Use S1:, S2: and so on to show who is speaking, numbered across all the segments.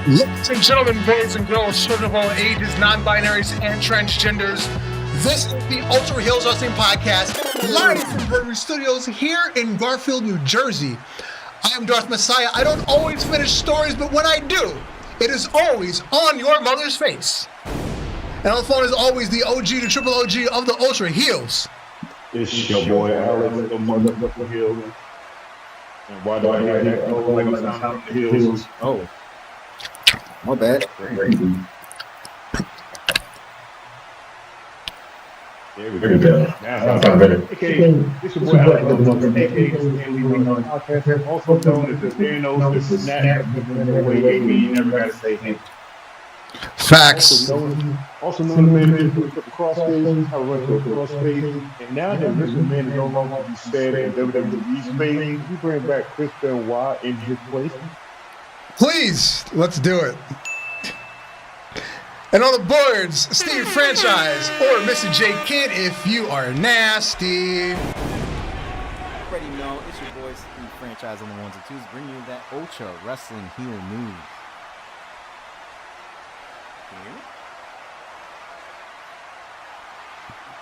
S1: Ladies and gentlemen, boys and girls, children of all ages, non-binaries, and transgenders, this is the Ultra Heelz Wrestling Podcast, live from Brewery Studios here in Garfield, New Jersey. I am Darth Messiah. I don't always finish stories, but when I do, it is always on your mother's face. And on the phone is always the OG, the triple OG of the Ultra Heelz.
S2: It's your boy Alex, the motherfucking Heels. And why do I hear that? Oh, like I'm sounding the Heels.
S3: Oh. My bad.
S2: There we go. Now sounds better. Okay, this is your boy Alex, the motherfucking podcast, also known as the Thanos, the Snap, the way you never gotta say him.
S1: Facts.
S2: Also known as the crossface, how to run to a crossface. And now that WrestleMania is no longer to be said in WWE space, we bring back Chris Benoit in his place.
S1: Please, let's do it. And on the boards, Steve Franchise or Mr. J Kid if you are nasty.
S3: Already know it's your boy Steve Franchise on the ones and twos, bringing you that Ultra Wrestling Heel News.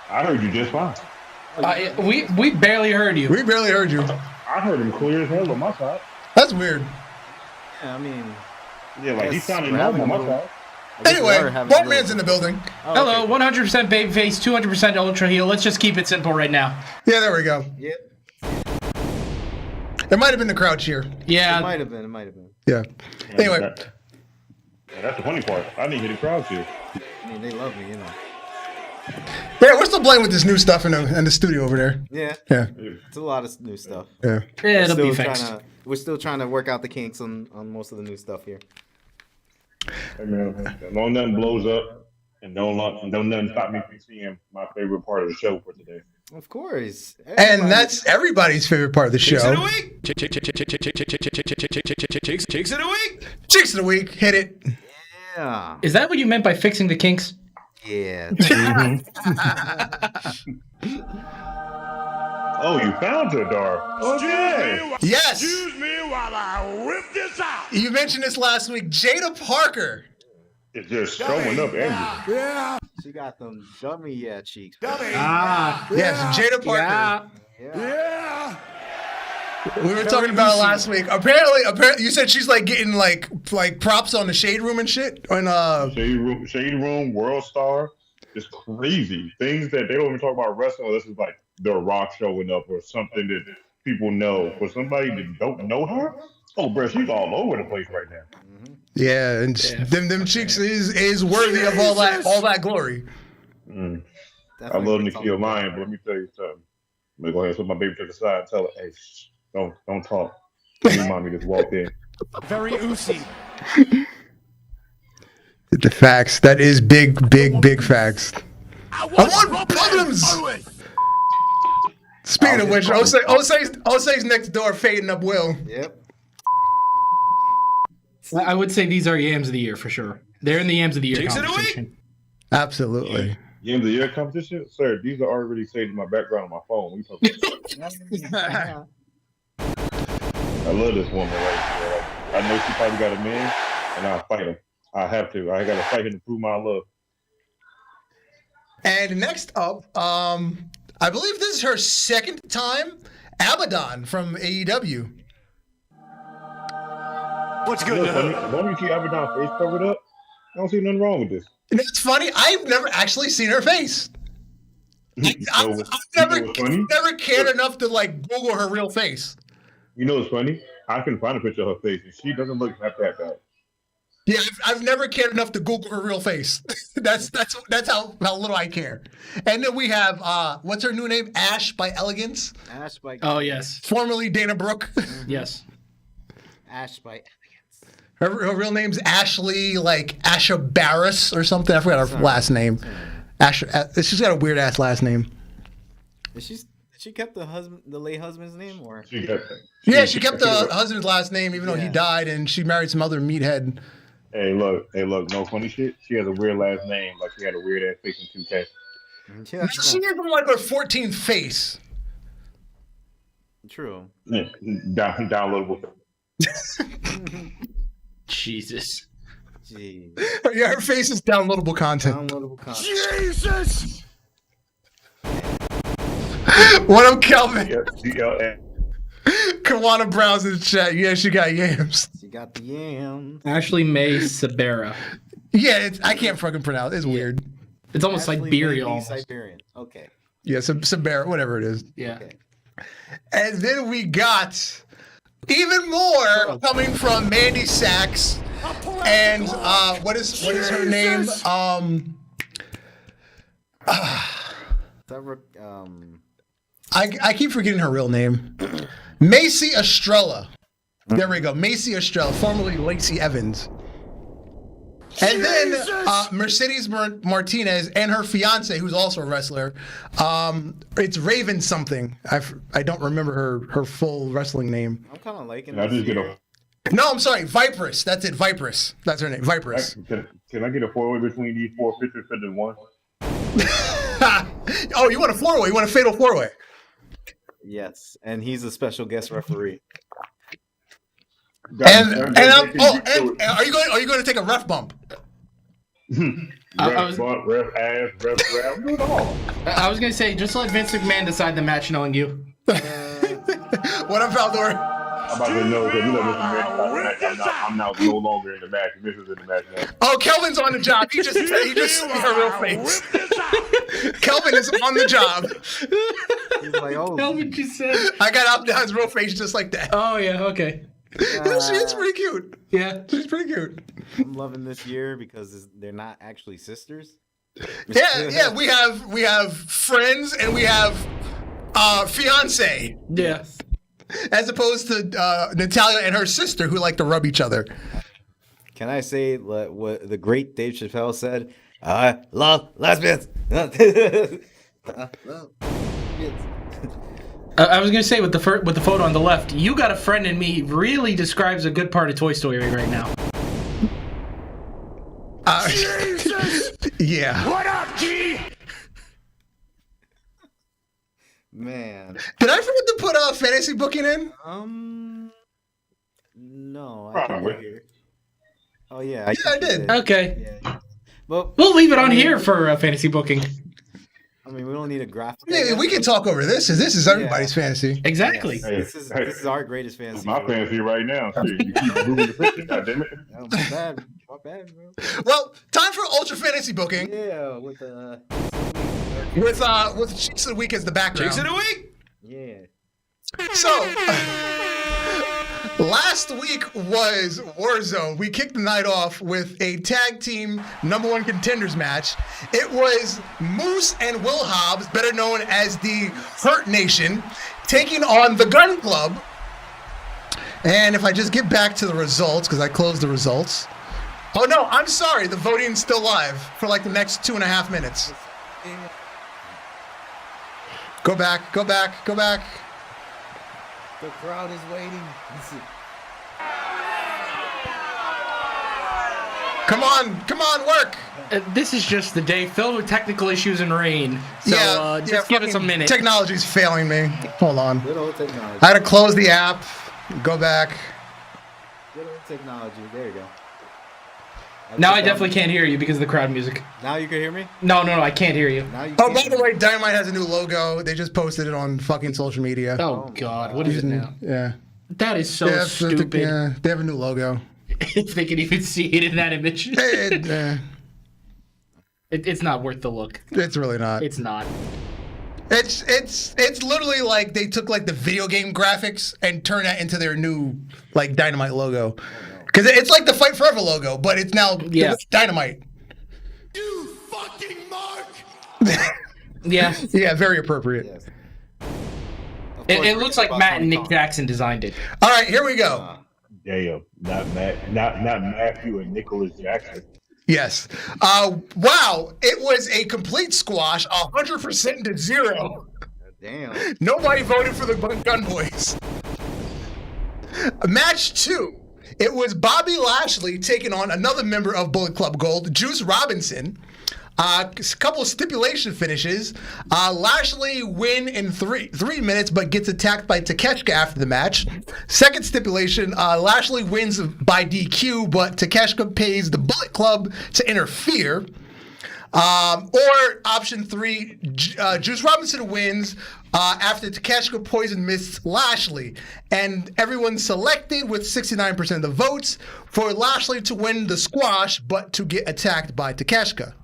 S2: I heard you just fine.
S4: We barely heard you.
S1: We barely heard you.
S2: I heard him clear as hell on my side.
S1: That's weird.
S3: Yeah, I mean,
S2: Yeah, like he sounded normal on my side.
S1: Anyway, Boatman's in the building.
S3: Oh,
S4: Hello,
S3: okay.
S4: 100% babyface, 200% ultra heel. Let's just keep it simple right now.
S1: Yeah, there we go.
S3: Yep.
S1: It might have been the crowd cheer.
S4: Yeah.
S3: It might have been.
S1: Yeah. Anyway.
S2: That's the funny part. I didn't hear the crowd cheer.
S3: I mean, they love me, you know.
S1: Yeah, we're still playing with this new stuff in the studio over there.
S3: Yeah.
S1: Yeah.
S3: It's a lot of new stuff.
S1: Yeah.
S4: Yeah, it'll be fixed.
S3: We're still trying to work out the kinks on most of the new stuff here.
S2: Hey man, don't nothing blows up, and don't nothing stop me from seeing my favorite part of the show for today.
S3: Of course.
S1: And that's everybody's favorite part of the show.
S5: Chicks of the week. Chicks of the week.
S1: Chicks of the week. Hit it.
S3: Yeah.
S4: Is that what you meant by fixing the kinks?
S3: Yeah.
S2: Oh, you found her, Dar. Okay.
S1: Yes.
S5: Excuse me while I whip this out.
S1: You mentioned this last week. Jada Parker.
S2: It's just showing up everywhere.
S5: Yeah.
S3: She got them dummy cheeks.
S5: Dummy.
S1: Yes, Jada Parker.
S5: Yeah.
S1: We were talking about it last week. Apparently, you said she's like getting like props on the Shade Room and shit. On
S2: Shade Room, World Star. It's crazy. Things that they don't even talk about wrestling. This is like The Rock showing up or something that people know. For somebody that don't know her, oh, bro, she's all over the place right now.
S1: yeah, and them cheeks is worthy of all that glory.
S2: I love Nikhil Lyon, but let me tell you something. I'm gonna go ahead and put my baby to the side and tell her, hey, shh, don't talk. Your mommy just walked in.
S5: Very oozy.
S1: The facts. That is big facts. I want problems. Speaking of which, Ose's next door fading up Will.
S3: Yep.
S4: I would say these are Yams of the Year for sure. They're in the Yams of the Year
S5: Chicks of the
S4: competition.
S1: Absolutely.
S2: Game of the Year competition? Sir, these are already saved in my background on my phone. I love this woman right here. Like, I know she probably got a man, and I'll fight him. I have to. I got to fight him to prove my love.
S1: And next up, I believe this is her second time, Abaddon from AEW.
S5: What's good?
S2: Why don't you keep Abaddon's face covered up? I don't see nothing wrong with this.
S1: And it's funny, I've never actually seen her face. I've never cared enough to like Google her real face.
S2: You know what's funny? I can find a picture of her face, and she doesn't look that bad.
S1: Yeah, I've never cared enough to Google her real face. that's how little I care. And then we have what's her new name? Ash by Elegance.
S3: Ash by.
S4: Oh yes,
S1: Formerly Dana Brooke.
S4: yes.
S3: Ash by.
S1: Her real name's Ashley, like Asha Barris or something. I forgot her last name. She's got a weird ass last name.
S3: She kept the late husband's name, or
S2: She kept that.
S1: Yeah, she kept the husband's last name even though he died, and she married some other meathead.
S2: Hey, look, no funny shit. She has a weird last name, like she had a weird ass face in 2K.
S3: Yeah,
S1: She gave him like her 14th face.
S3: True.
S2: Yeah, downloadable.
S4: Jesus.
S3: Jeez.
S1: Yeah, her face is downloadable content.
S3: Downloadable content.
S5: Jesus!
S1: What up, Kelvin?
S2: CLA.
S1: Kawana Brown's in the chat. Yeah, she got yams.
S3: She got the yams.
S4: Ashley May Sabera.
S1: Yeah, I can't fucking pronounce it. It's weird.
S4: It's almost
S3: Ashley
S4: Siberian.
S3: May
S4: Almost.
S3: Siberian. Okay.
S1: Yeah, some bear, whatever it is.
S4: Yeah.
S3: Okay.
S1: And then we got even more coming from Mandy Sachs and what is her name? I keep forgetting her real name. Macy Estrella. There we go. Macy Estrella, formerly Lacey Evans. And then Mercedes Martinez and her fiance, who's also a wrestler. It's Raven something. I don't remember her full wrestling name.
S3: I'm kind of liking
S2: Can I
S3: this
S2: just get
S3: year.
S2: a?
S1: No, I'm sorry. Vipress. That's it. Vipress. That's her name. Vipress.
S2: Can I get a 4-way between these 4 pictures fit in one?
S1: Oh, you want a 4-way? You want a fatal 4-way?
S3: Yes, and he's a special guest referee.
S1: And are you going to take a ref bump?
S2: Ref butt, ref ass, ref grab, do it all.
S4: I was gonna say, just let Vince McMahon decide the match, knowing you.
S1: What up, Valdor?
S2: I'm about to know because you know Mr. Man, I'm now no longer in the match. This is in the match now.
S1: Oh, Kelvin's on the job. He just her real face. Kelvin is on the job.
S3: He's like, oh,
S4: Kelvin just said.
S1: I got Abdon's real face just like that.
S4: Oh yeah, okay.
S1: Yeah, she is pretty cute.
S4: Yeah.
S1: She's pretty cute.
S3: I'm loving this year because they're not actually sisters.
S1: Yeah. We have friends and we have fiance,
S4: Yeah.
S1: as opposed to Natalia and her sister who like to rub each other.
S3: Can I say what the great Dave Chappelle said? I love lesbians.
S4: I was gonna say with the photo on the left, "You Got a Friend in Me" really describes a good part of Toy Story right now.
S1: Yeah.
S5: What up, G?
S3: Man.
S1: Did I forget to put fantasy booking in?
S3: No.
S2: Probably.
S3: Oh yeah.
S1: Yeah, I did.
S4: Okay.
S3: Yeah. But
S4: We'll leave it on here for fantasy booking.
S3: I mean, we don't need a graphic.
S1: Yeah, we can talk over this. This is everybody's fantasy.
S4: Exactly.
S3: Yes, this is our greatest fantasy.
S2: It's my fantasy right now. Shit, you keep moving the picture, goddammit.
S3: Oh, my bad, bro.
S1: Well, time for Ultra Fantasy Booking
S3: Yeah, with the
S1: with Cheeks of the Week as the background.
S5: Cheeks of the week?
S3: yeah.
S1: So, last week was Warzone. We kicked the night off with a tag team #1 contenders match. It was Moose and Will Hobbs, better known as the Hurt Nation, taking on the Gun Club. And if I just get back to the results, because I closed the results. Oh no, I'm sorry. The voting's still live for like the next 2.5 minutes. Go back.
S3: The crowd is waiting.
S1: Come on, work.
S4: This is just the day filled with technical issues and rain. So just give us a minute.
S1: Technology's failing me. Hold on.
S3: Good old technology.
S1: I had to close the app, go back.
S3: Good old technology. There you go.
S4: Now I definitely can't hear you because of the crowd music.
S3: Now you can hear me?
S4: No, I can't hear you.
S3: Now you
S1: Oh,
S3: can
S1: by
S3: hear
S1: the
S3: me?
S1: way, Dynamite has a new logo. They just posted it on fucking social media.
S4: Oh God, what is it now?
S1: Yeah.
S4: That is so
S1: Yeah,
S4: stupid.
S1: yeah, they have a new logo.
S4: If they can even see it in that image, it's not worth the look.
S1: It's really not.
S4: It's not.
S1: It's literally like they took like the video game graphics and turned that into their new like Dynamite logo. Because it's like the Fight Forever logo, but it's now Dynamite.
S5: You fucking mark!
S4: Yeah.
S1: Yeah, very appropriate.
S3: Yes.
S4: It looks like Matt and Nick Jackson designed it.
S1: All right, here we go.
S2: Damn, not Matthew and Nicholas Jackson.
S1: Yes. Wow, it was a complete squash, 100% to 0.
S3: Damn.
S1: Nobody voted for the Gun Boys. Match 2. It was Bobby Lashley taking on another member of Bullet Club Gold, Juice Robinson. A couple of stipulation finishes. Lashley win in three minutes, but gets attacked by Takeshita after the match. Second stipulation, Lashley wins by DQ, but Takeshita pays the Bullet Club to interfere. Or option 3, Juice Robinson wins after Takeshita poison missed Lashley. And everyone selected with 69% of the votes for Lashley to win the squash, but to get attacked by Takeshita.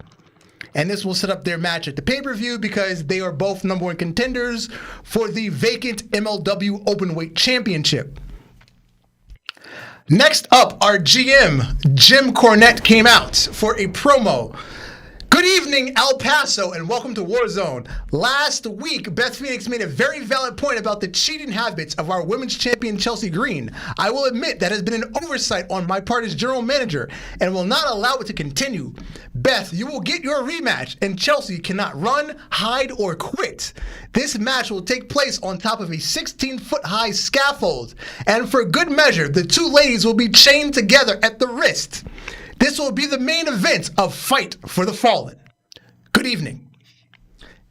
S1: And this will set up their match at the pay-per-view because they are both number 1 contenders for the vacant MLW Openweight Championship. Next up, our GM, Jim Cornette, came out for a promo. Good evening, El Paso, and welcome to Warzone. Last week, Beth Phoenix made a very valid point about the cheating habits of our women's champion, Chelsea Green. I will admit that has been an oversight on my part as general manager and will not allow it to continue. Beth, you will get your rematch, and Chelsea cannot run, hide, or quit. This match will take place on top of a 16-foot-high scaffold, and for good measure, the two ladies will be chained together at the wrist. This will be the main event of Fight for the Fallen. Good evening.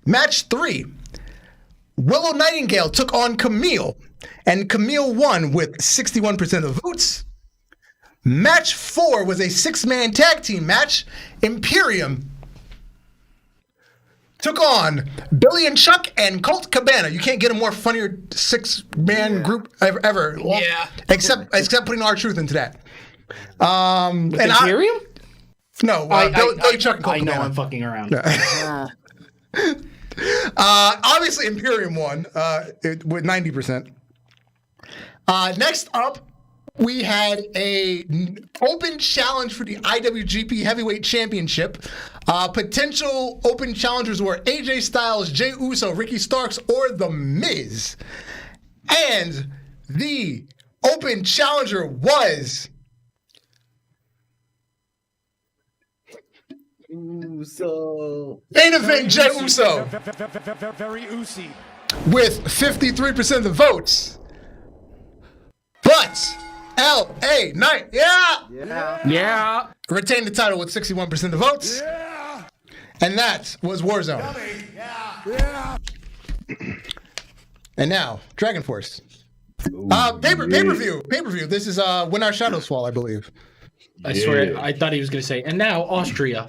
S1: Match 3. Willow Nightingale took on Camille, and Camille won with 61% of votes. Match 4 was a 6-man tag team match. Imperium took on Billy and Chuck and Colt Cabana. You can't get a more funnier 6-man group ever.
S4: Yeah.
S1: Except putting R-Truth into that. And
S4: Imperium?
S1: No, Billy, Chuck, and Colt
S4: I know
S1: Cabana.
S4: I'm fucking around.
S1: Obviously, Imperium won with 90%. Next up, we had a open challenge for the IWGP Heavyweight Championship. Potential open challengers were AJ Styles, Jey Uso, Ricky Starks, or The Miz. And the open challenger was
S3: Uso.
S1: main event Jey Uso
S5: Very oozy.
S1: with 53% of the votes. But L.A. Knight,
S4: Yeah.
S1: retained the title with 61% of the votes.
S5: Yeah.
S1: And that was Warzone.
S5: Yeah.
S1: And now, Dragon Force. Pay-per-view. This is When Our Shadows Fall, I believe.
S4: I swear, I thought he was going to say, and now Austria.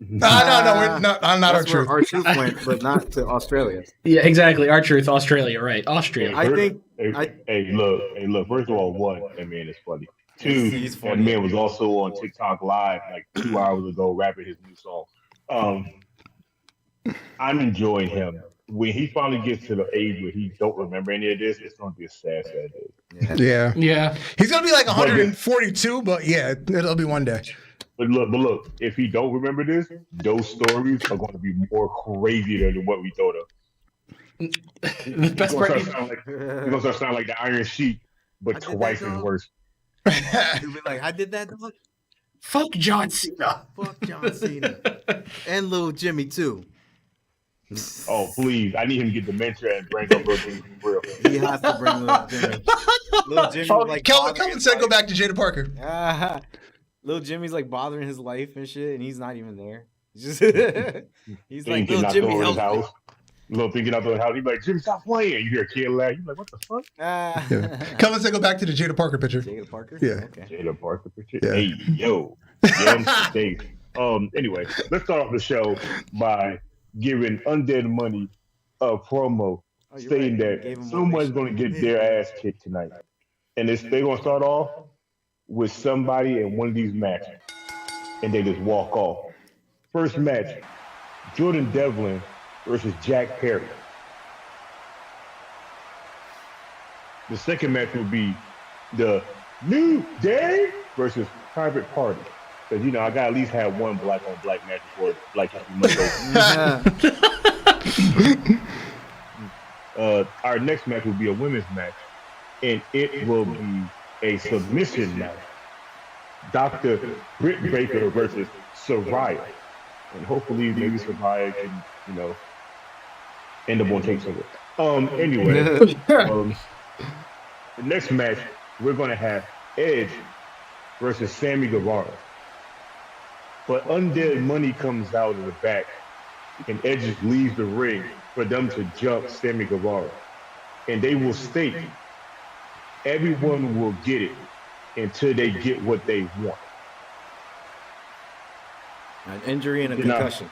S1: No, I'm not
S3: That's where
S1: R-Truth.
S3: R-Truth went, but not to Australia.
S4: Yeah, exactly. R-Truth, Australia, right. Austria.
S3: I think.
S2: Hey, look. First of all, one, that man is funny. Two,
S3: He's
S2: that
S3: funny.
S2: man was also on TikTok Live like 2 hours ago, rapping his new song. I'm enjoying him. When he finally gets to the age where he don't remember any of this, it's going to be a sad day.
S1: Yeah.
S4: Yeah.
S1: He's going to be like 142, but yeah, it'll be one day.
S2: But look, if he don't remember this, those stories are going to be more crazy than what we thought of.
S4: The best part is,
S2: It's going to start sounding like the Iron Sheik, but
S3: did
S2: twice
S3: that,
S2: as
S3: dog.
S2: worse.
S3: He'll be like, I did that, dog.
S4: fuck John Cena.
S3: Fuck John Cena. And little Jimmy, too.
S2: Oh, please. I need him to get dementia and bring up Little Jimmy for real.
S3: He has to bring little Jimmy. Little Jimmy was like
S1: Kelvin said go back to Jada Parker.
S3: Little Jimmy's like bothering his life and shit, and he's not even there. He's just he's
S2: Then
S3: like,
S2: he
S3: little
S2: knocked
S3: Jimmy,
S2: over his
S3: help me.
S2: house. Little thing get out the house. He's like, Jimmy, stop playing. You hear a kid laugh. He's like, what the fuck?
S1: Kelvin said go back to the Jada Parker picture.
S3: Jada Parker?
S1: Yeah.
S3: Okay.
S2: Jada Parker picture.
S1: Yeah.
S2: Hey, yo. Yes, hey. Anyway, let's start off the show by giving Undead Money a promo
S3: Oh, you're
S2: stating
S3: right.
S2: that
S3: Gave him
S2: someone's
S3: motivation.
S2: going to get their ass kicked tonight. And they're going to start off with somebody in one of these matches. And they just walk off. First match, Jordan Devlin versus Jack Perry. The second match will be the New Day versus Private Party. Because, I got to at least have one black-on-black match before Black History Month goes. Our next match will be a women's match. And it will be a submission match. Dr. Britt Baker versus Soraya. And hopefully maybe Soraya can, end up on takeover. Anyway, the next match, we're going to have Edge versus Sammy Guevara. But Undead Money comes out in the back, and Edge just leaves the ring for them to jump Sammy Guevara. And they will state, everyone will get it until they get what they want.
S3: An injury and a concussion.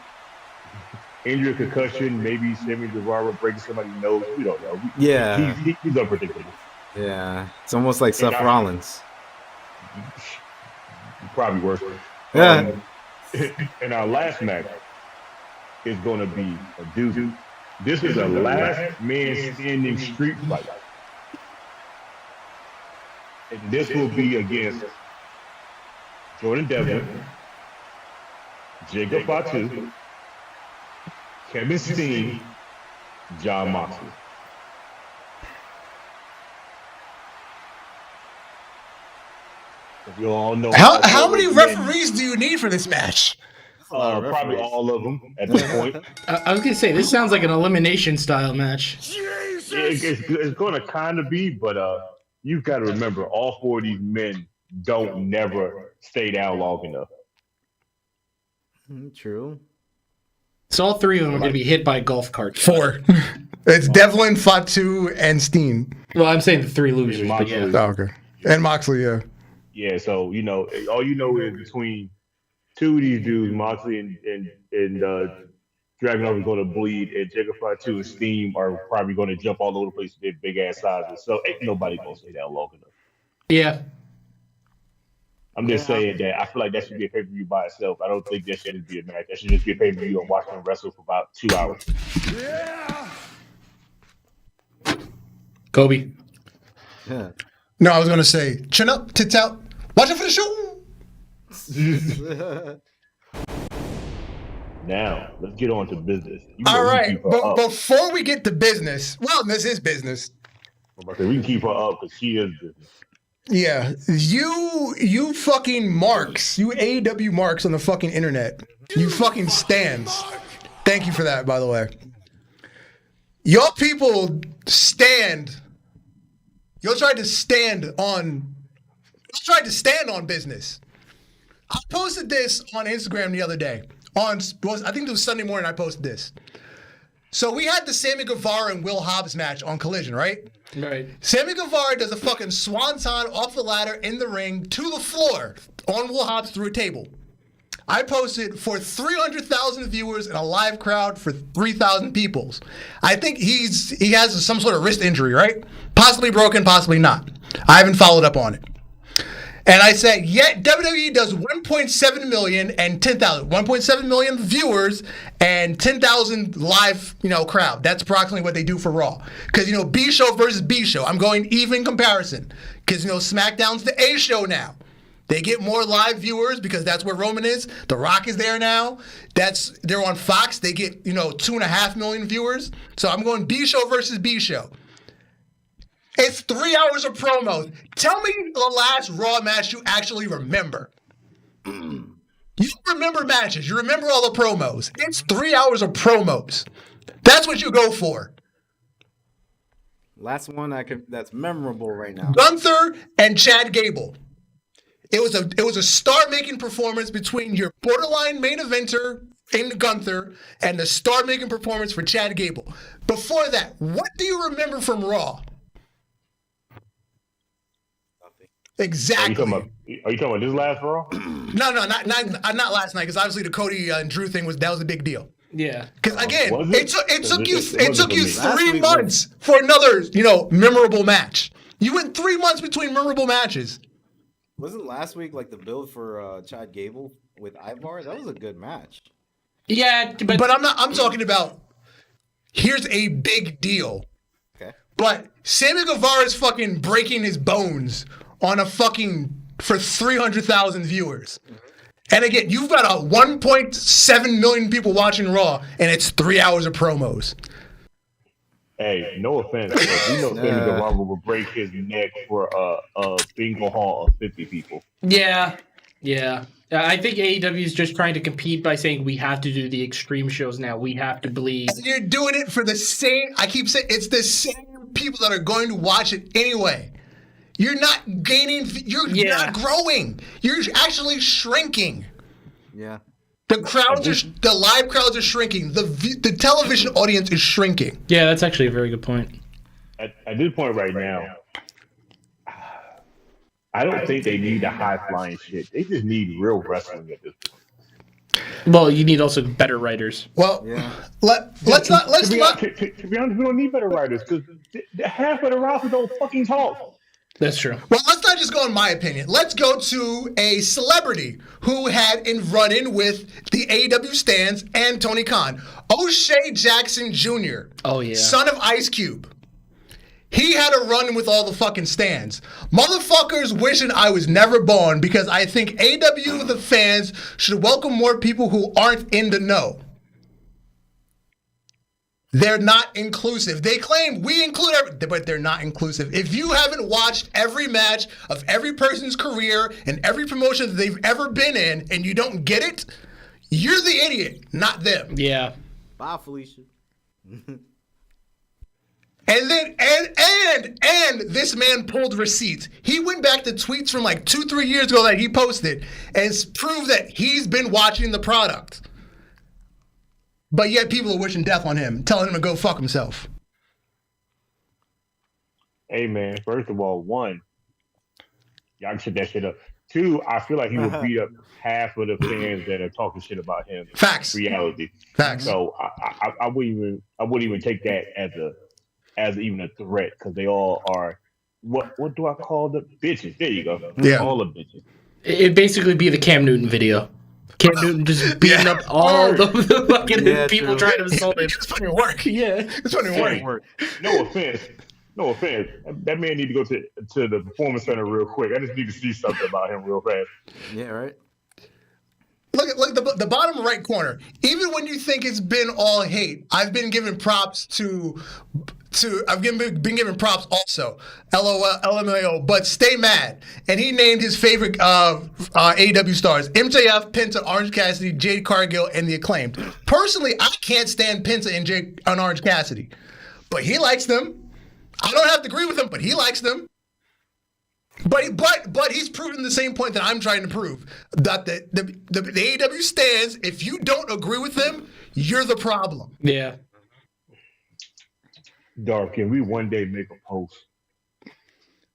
S2: Injury, concussion, maybe Sammy Guevara breaking somebody's nose. We don't know.
S3: Yeah.
S2: He's unpredictable.
S3: Yeah. It's almost like Seth Rollins.
S2: Probably worse.
S3: Yeah.
S2: And our last match is going to be a doozy. This is a last man standing street fight. And this will be against Jordan Devlin, Jacob Fatu, Kevin Steen, John Moxley. If you all know
S1: How many referees do you need for this match?
S2: Probably all of them at this point.
S4: I was gonna say this sounds like an elimination style match.
S2: It's going to kind of be, but you've got to remember, all four of these men don't never stay down long enough.
S3: True.
S4: So all three of them are gonna be hit by golf carts.
S1: 4. It's Devlin, Fatu, and Steen.
S4: Well, I'm saying the 3 losers. But yeah.
S1: Oh, okay. And Moxley, yeah.
S2: Yeah, so all you know is between two of these dudes, Moxley and Dragunov is going to bleed, and Jacob Fatu and Steam are probably going to jump all over the place with their big ass sizes. So ain't nobody going to stay down long enough.
S4: Yeah.
S2: I'm just saying that I feel like that should be a pay-per-view by itself. I don't think that should just be a match. That should just be a pay-per-view and watch them wrestle for about 2 hours.
S4: Kobe.
S3: Yeah.
S1: No, I was going to say, chin up, tits out, watch it for the show.
S2: Now, let's get on to business.
S1: All right, but before we get to business, well, this is business.
S2: We can keep her up because she is business.
S1: Yeah, you fucking marks, you AEW marks on the fucking internet. You fucking stands. Thank you for that, by the way. Y'all people stand. Y'all tried to stand on business. I posted this on Instagram the other day. I think it was Sunday morning I posted this. So we had the Sammy Guevara and Will Hobbs match on Collision, right?
S4: Right.
S1: Sammy Guevara does a fucking swanton off the ladder in the ring to the floor on Will Hobbs through a table. I posted for 300,000 viewers and a live crowd for 3,000 people. I think he has some sort of wrist injury, right? Possibly broken, possibly not. I haven't followed up on it. And I said, yet WWE does 1.7 million and 10,000. 1.7 million viewers and 10,000 live, crowd. That's approximately what they do for Raw. Because, B show versus B show. I'm going even comparison. Because, SmackDown's the A show now. They get more live viewers because that's where Roman is. The Rock is there now. They're on Fox. They get, 2.5 million viewers. So I'm going B show versus B show. It's 3 hours of promos. Tell me the last Raw match you actually remember. You remember matches. You remember all the promos. It's 3 hours of promos. That's what you go for.
S3: Last one that's memorable right now.
S1: Gunther and Chad Gable. It was a star-making performance between your borderline main eventer in Gunther and the star-making performance for Chad Gable. Before that, what do you remember from Raw? Exactly.
S2: Are you talking about this last Raw?
S1: No, not last night. Because obviously the Cody and Drew thing was a big deal.
S4: Yeah.
S1: Because again, it took you 3
S3: week
S1: months for another memorable match. You went 3 months between memorable matches.
S3: Wasn't last week like the build for Chad Gable with Ivar? That was a good match.
S4: Yeah, but
S1: I'm talking about. Here's a big deal.
S3: Okay.
S1: But Sammy Guevara's fucking breaking his bones on for 300,000 viewers. Mm-hmm. And again, you've got a 1.7 million people watching Raw, and it's 3 hours of promos.
S2: Hey, no offense, but Sammy Guevara will break his neck for a bingo hall of 50 people.
S4: Yeah. I think AEW is just trying to compete by saying we have to do the extreme shows now. We have to bleed.
S1: You're doing it for the same. I keep saying it's the same people that are going to watch it anyway. You're not gaining. You're not growing. You're actually shrinking.
S3: Yeah.
S1: The live crowds are shrinking. The television audience is shrinking.
S4: Yeah, that's actually a very good point.
S2: At this point right now, I don't think they need the high flying shit. They just need real wrestling at this point.
S4: Well, you need also better writers.
S1: Well,
S3: Yeah.
S1: let's not.
S2: To be honest, we don't need better writers because half of the roster don't fucking talk.
S4: That's true.
S1: Well, let's not just go on my opinion. Let's go to a celebrity who had a run-in with the AEW stands and Tony Khan. O'Shea Jackson Jr.
S4: Oh, yeah.
S1: Son of Ice Cube. He had a run with all the fucking stands. Motherfuckers wishing I was never born because I think AEW, the fans, should welcome more people who aren't in the know. They're not inclusive. They claim we include everything, but they're not inclusive. If you haven't watched every match of every person's career and every promotion that they've ever been in and you don't get it, you're the idiot, not them.
S4: Yeah.
S3: Bye, Felicia.
S1: And then and this man pulled receipts. He went back to tweets from like 2-3 years ago that he posted and proved that he's been watching the product. But yet people are wishing death on him, telling him to go fuck himself.
S2: Hey man, first of all, one, y'all can shut that shit up. Two, I feel like he would beat up half of the fans that are talking shit about him.
S1: Facts.
S2: Reality.
S1: Facts.
S2: So I wouldn't even take that as even a threat because they all are what do I call them? Bitches. There you go.
S1: Yeah.
S2: All the bitches.
S4: It'd basically be the Cam Newton video. Cam Newton just beating up all the fucking people trying to assault him.
S1: It's funny work.
S4: Yeah.
S1: It's funny work.
S2: No offense. That man need to go to the performance center real quick. I just need to see something about him real fast.
S3: Yeah, right.
S1: Look at the bottom right corner. Even when you think it's been all hate, I've been giving props to I've been given props also. LOL, LMAO, but stay mad. And he named his favorite AEW stars: MJF, Penta, Orange Cassidy, Jade Cargill, and The Acclaimed. Personally, I can't stand Penta and Orange Cassidy, but he likes them. I don't have to agree with him, but he likes them. But he's proving the same point that I'm trying to prove, that the AEW stands. If you don't agree with them, you're the problem.
S4: Yeah.
S2: Dark, can we one day make a post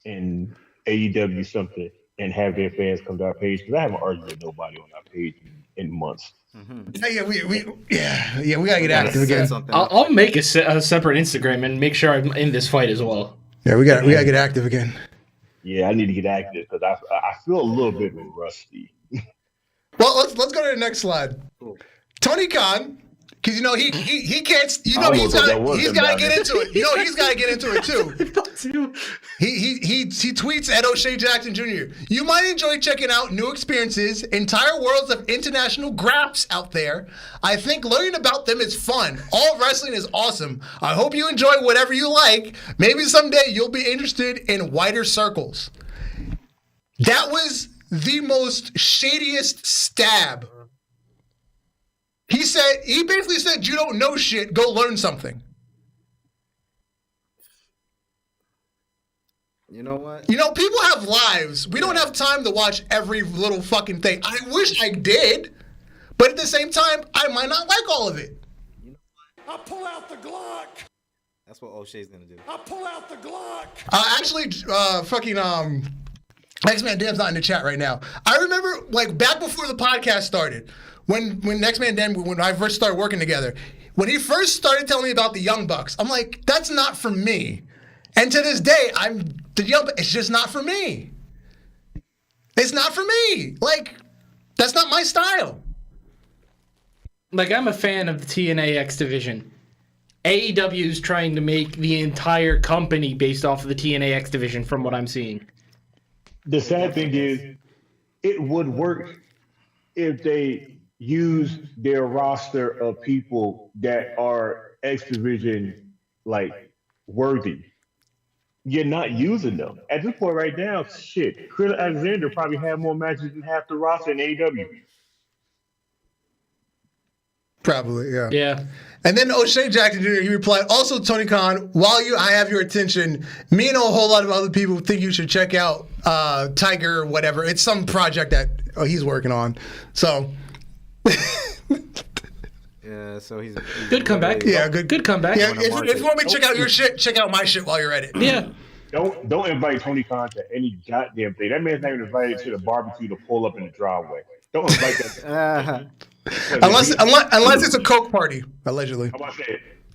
S2: in AEW something and have their fans come to our page? Because I haven't argued with nobody on our page in months.
S1: Mm-hmm. We gotta get active again.
S4: I'll make a separate Instagram and make sure I'm in this fight as well.
S1: Yeah, we gotta get active again.
S2: Yeah, I need to get active because I feel a little bit rusty.
S1: Well, let's go to the next slide. Cool. Tony Khan, because he can't. He's got to get into it. He's got to get into it too. He tweets at O'Shea Jackson Jr. You might enjoy checking out new experiences, entire worlds of international graps out there. I think learning about them is fun. All wrestling is awesome. I hope you enjoy whatever you like. Maybe someday you'll be interested in wider circles. That was the most shadiest stab. He basically said, you don't know shit, go learn something.
S3: You know what?
S1: People have lives. We don't have time to watch every little fucking thing. I wish I did, but at the same time, I might not like all of it.
S5: You know what? I'll pull out the Glock.
S3: That's what O'Shea's gonna do.
S5: I'll pull out the Glock.
S1: X-Man Dan's not in the chat right now. I remember, back before the podcast started, when X-Man Dan, when I first started working together, when he first started telling me about the Young Bucks, I'm like, that's not for me. And to this day, it's just not for me. It's not for me. That's not my style.
S4: I'm a fan of the TNA X division. AEW is trying to make the entire company based off of the TNA X division, from what I'm seeing.
S2: The sad thing is, it would work if they use their roster of people that are X Division worthy. You're not using them. At this point right now, shit, Chris Alexander probably had more matches than half the roster in AEW.
S1: Probably, yeah.
S4: Yeah.
S1: And then O'Shea Jackson Jr., he replied, also, Tony Khan, while I have your attention, me and a whole lot of other people think you should check out Tiger or whatever. It's some project that he's working on. So
S3: Yeah, so he's
S4: Good comeback.
S3: really-
S1: Yeah, good
S4: comeback.
S1: Yeah,
S3: Wanna market.
S1: if you want me to check out your shit, check out my shit while you're at it.
S4: Yeah.
S2: Don't invite Tony Khan to any goddamn thing. That man's not even invited to the barbecue to pull up in the driveway. Don't invite that.
S1: Unless it's a coke party, allegedly.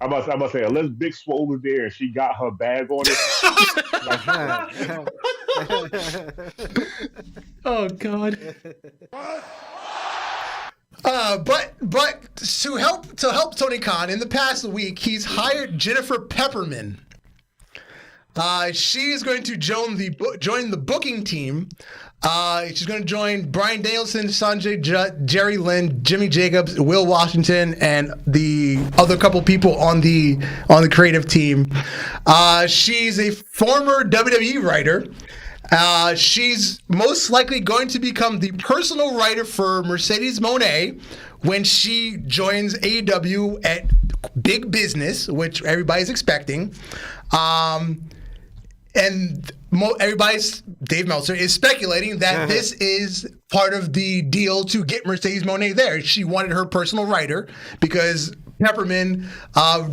S2: I'm about to say, unless Big Swole was there and she got her bag on it.
S4: Oh God.
S1: But to help Tony Khan in the past week, he's hired Jennifer Pepperman. She is going to join the booking team. She's going to join Bryan Danielson, Sanjay Dutt, Jerry Lynn, Jimmy Jacobs, Will Washington, and the other couple people on the creative team. She's a former WWE writer. She's most likely going to become the personal writer for Mercedes Moné when she joins AEW at Big Business, which everybody's expecting. And Dave Meltzer is speculating that this is part of the deal to get Mercedes Moné there. She wanted her personal writer because Pepperman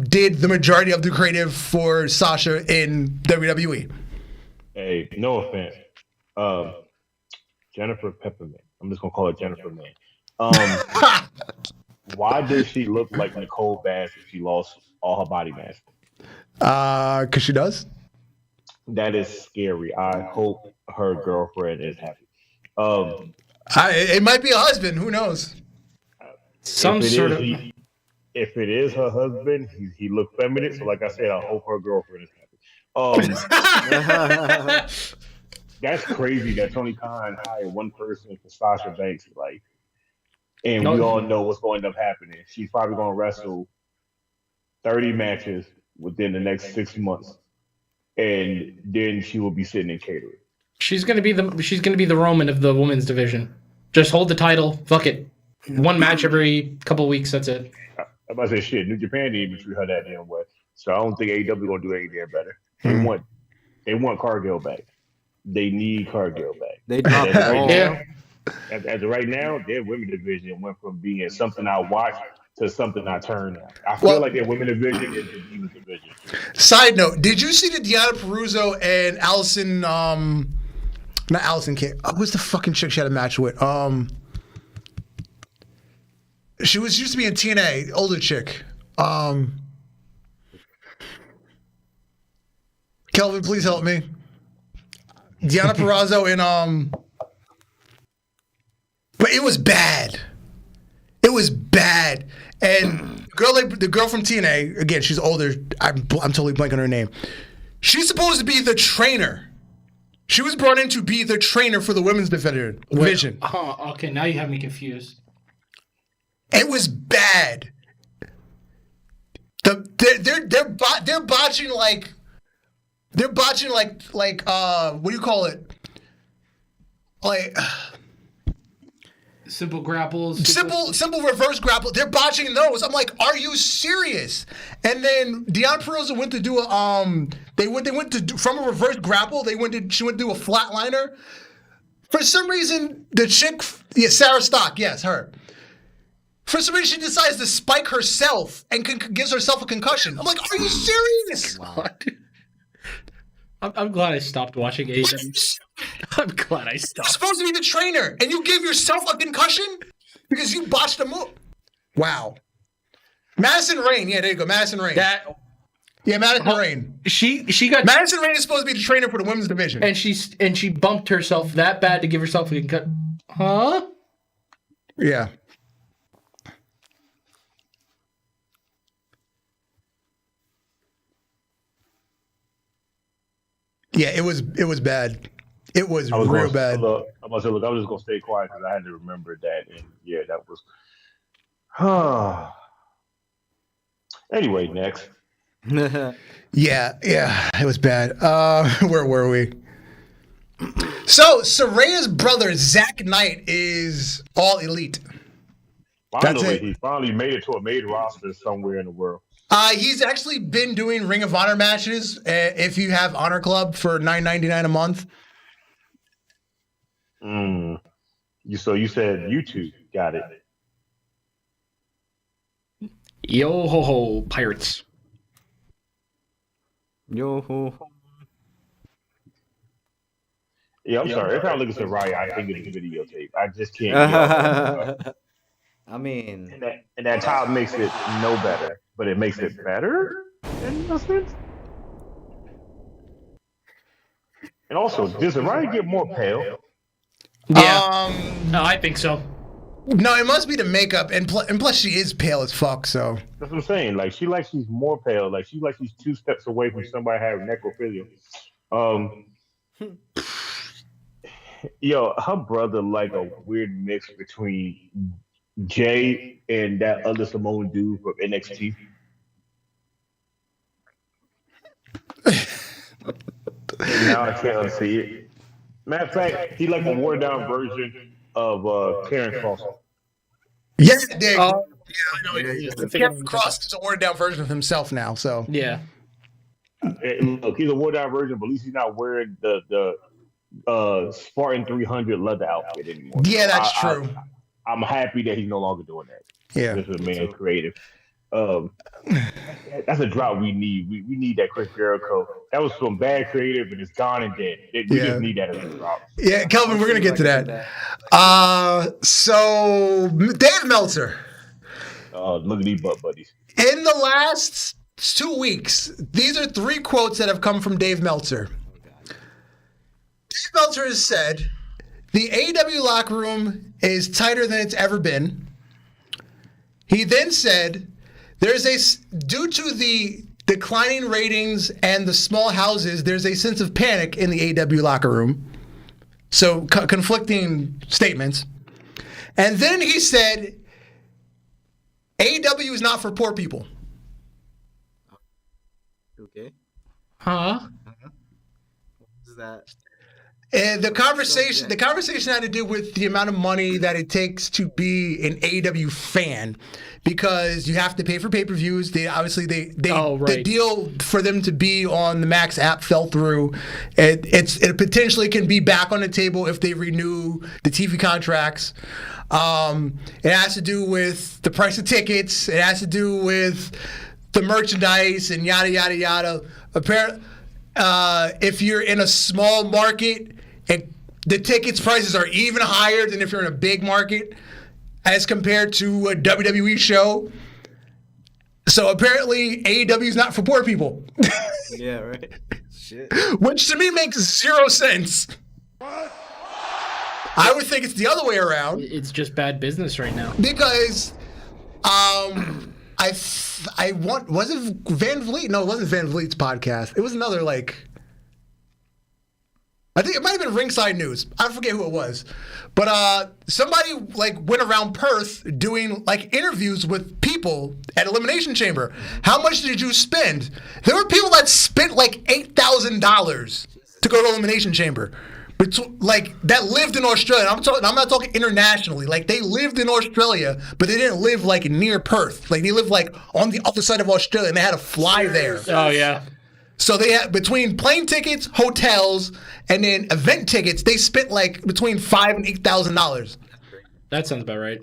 S1: did the majority of the creative for Sasha in WWE.
S2: Hey, no offense. Jennifer Pepperman. I'm just gonna call her Jennifer Man. Why does she look like Nicole Bass if she lost all her body mass?
S1: Because she does.
S2: That is scary. I hope her girlfriend is happy.
S1: It might be a husband. Who knows?
S2: If it is her husband, he looked feminine. So, like I said, I hope her girlfriend is happy. That's crazy that Tony Khan hired one person for Sasha Banks' life, and we all know what's going to end up happening. She's probably going to wrestle 30 matches within the next 6 months. And then she will be sitting in catering.
S4: She's gonna be the Roman of the women's division. Just hold the title. Fuck it. One match every couple of weeks. That's it.
S2: I'm about to say shit. New Japan didn't even treat her that damn way. So I don't think AEW gonna do anything better. They want Cargill back. They need Cargill back.
S3: They dropped the ball.
S4: Yeah.
S2: As of right now, their women's division went from being something I watched to something I turned on. I feel like their women's division is the Divas division. Side
S1: note, did you see the Deonna Purrazzo and Allison, not Allison Kate, what's the fucking chick she had a match with? She used to be in TNA, older chick. Kelvin, please help me. Deonna Purrazzo and, but it was bad. It was bad. And the girl from TNA, again, she's older. I'm totally blanking on her name. She's supposed to be the trainer. She was brought in to be the trainer for the women's division.
S4: Okay, now you have me confused.
S1: It was bad. They're botching like what do you call it? Like.
S4: Simple grapples.
S1: Simple reverse grapple. They're botching those. I'm like, are you serious? And then Deonna Purrazzo went to do from a reverse grapple. She went to do a flatliner. For some reason, the chick, Sarah Stock, yes, her. For some reason, she decides to spike herself and gives herself a concussion. I'm like, are you serious?
S4: I'm glad I stopped watching AEW. I'm glad I stopped.
S1: You're supposed to be the trainer, and you give yourself a concussion because you botched a move. Wow. Madison Rayne. Yeah, there you go. Madison Rayne. Madison Rayne.
S4: She got
S1: Madison Rayne is supposed to be the trainer for the women's division,
S4: and she bumped herself that bad to give herself a concussion. Huh?
S1: Yeah. Yeah, it was bad. It was real bad.
S2: I was just gonna stay quiet because I had to remember that, and yeah, that was. Anyway, next.
S1: Yeah, it was bad. Where were we? So Saraya's brother Zach Knight is all elite.
S2: Finally, he finally made it to a made roster somewhere in the world.
S1: He's actually been doing Ring of Honor matches. If you have Honor Club for $9.99 a month.
S2: So you said YouTube got it.
S4: Yo ho ho, Pirates.
S3: Yo ho ho.
S2: Yeah, I'm sorry. Every time I look at Soraya, I think of the videotape. I just can't get off of it.
S3: I mean,
S2: And that tile makes it no better, but it makes it better in a sense. And also, does Soraya get more pale?
S4: Yeah. No, I think so.
S1: No, it must be the makeup, and plus she is pale as fuck. So
S2: That's what I'm saying. Like she's more pale. Like she's 2 steps away from somebody having necrophilia. Yo, her brother like a weird mix between Jay and that other Samoan dude from NXT. Now I can't unsee it. Matter of fact, he like a watered down version of Karen Cross.
S1: yeah, Dick.
S4: Oh.
S1: Yeah, I know. Kevin Cross is a watered down version of himself now. So
S4: Yeah.
S2: Look, he's a watered down version, but at least he's not wearing the Spartan 300 leather outfit anymore.
S1: yeah, that's true.
S2: I'm happy that he's no longer doing that.
S1: Yeah.
S2: This is a man creative. That's a drop we need. We need that Chris Jericho. That was some bad creative, but it's gone and dead. We just need that as a drop.
S1: Yeah, Kelvin, we're gonna get to that. So Dave Meltzer.
S2: Look at these butt buddies.
S1: In the last 2 weeks, these are 3 quotes that have come from Dave Meltzer. Dave Meltzer has said, the AEW locker room is tighter than it's ever been. He then said, due to the declining ratings and the small houses, there's a sense of panic in the AEW locker room. So conflicting statements. And then he said, AEW is not for poor people.
S3: okay.
S4: Huh?
S3: What is that?
S1: And the conversation had to do with the amount of money that it takes to be an AEW fan, because you have to pay for pay-per-views. The deal for them to be on the Max app fell through. It potentially can be back on the table if they renew the TV contracts. It has to do with the price of tickets. It has to do with the merchandise and yada yada yada. Apparently, if you're in a small market, the tickets prices are even higher than if you're in a big market as compared to a WWE show. So apparently AEW is not for poor people.
S3: Yeah, right. Shit.
S1: Which to me makes 0 sense. I would think it's the other way around.
S4: It's just bad business right now.
S1: Because was it Van Vliet? No, it wasn't Van Vliet's podcast. It was another I think it might have been Ringside News. I forget who it was. But somebody went around Perth doing interviews with people at Elimination Chamber. How much did you spend? There were people that spent $8,000 to go to Elimination Chamber. That lived in Australia. I'm not talking internationally. They lived in Australia, but they didn't live near Perth. They lived on the other side of Australia, and they had to fly there.
S4: Oh yeah.
S1: So they had, between plane tickets, hotels, and then event tickets, they spent between $5,000 and $8,000.
S4: That sounds about right.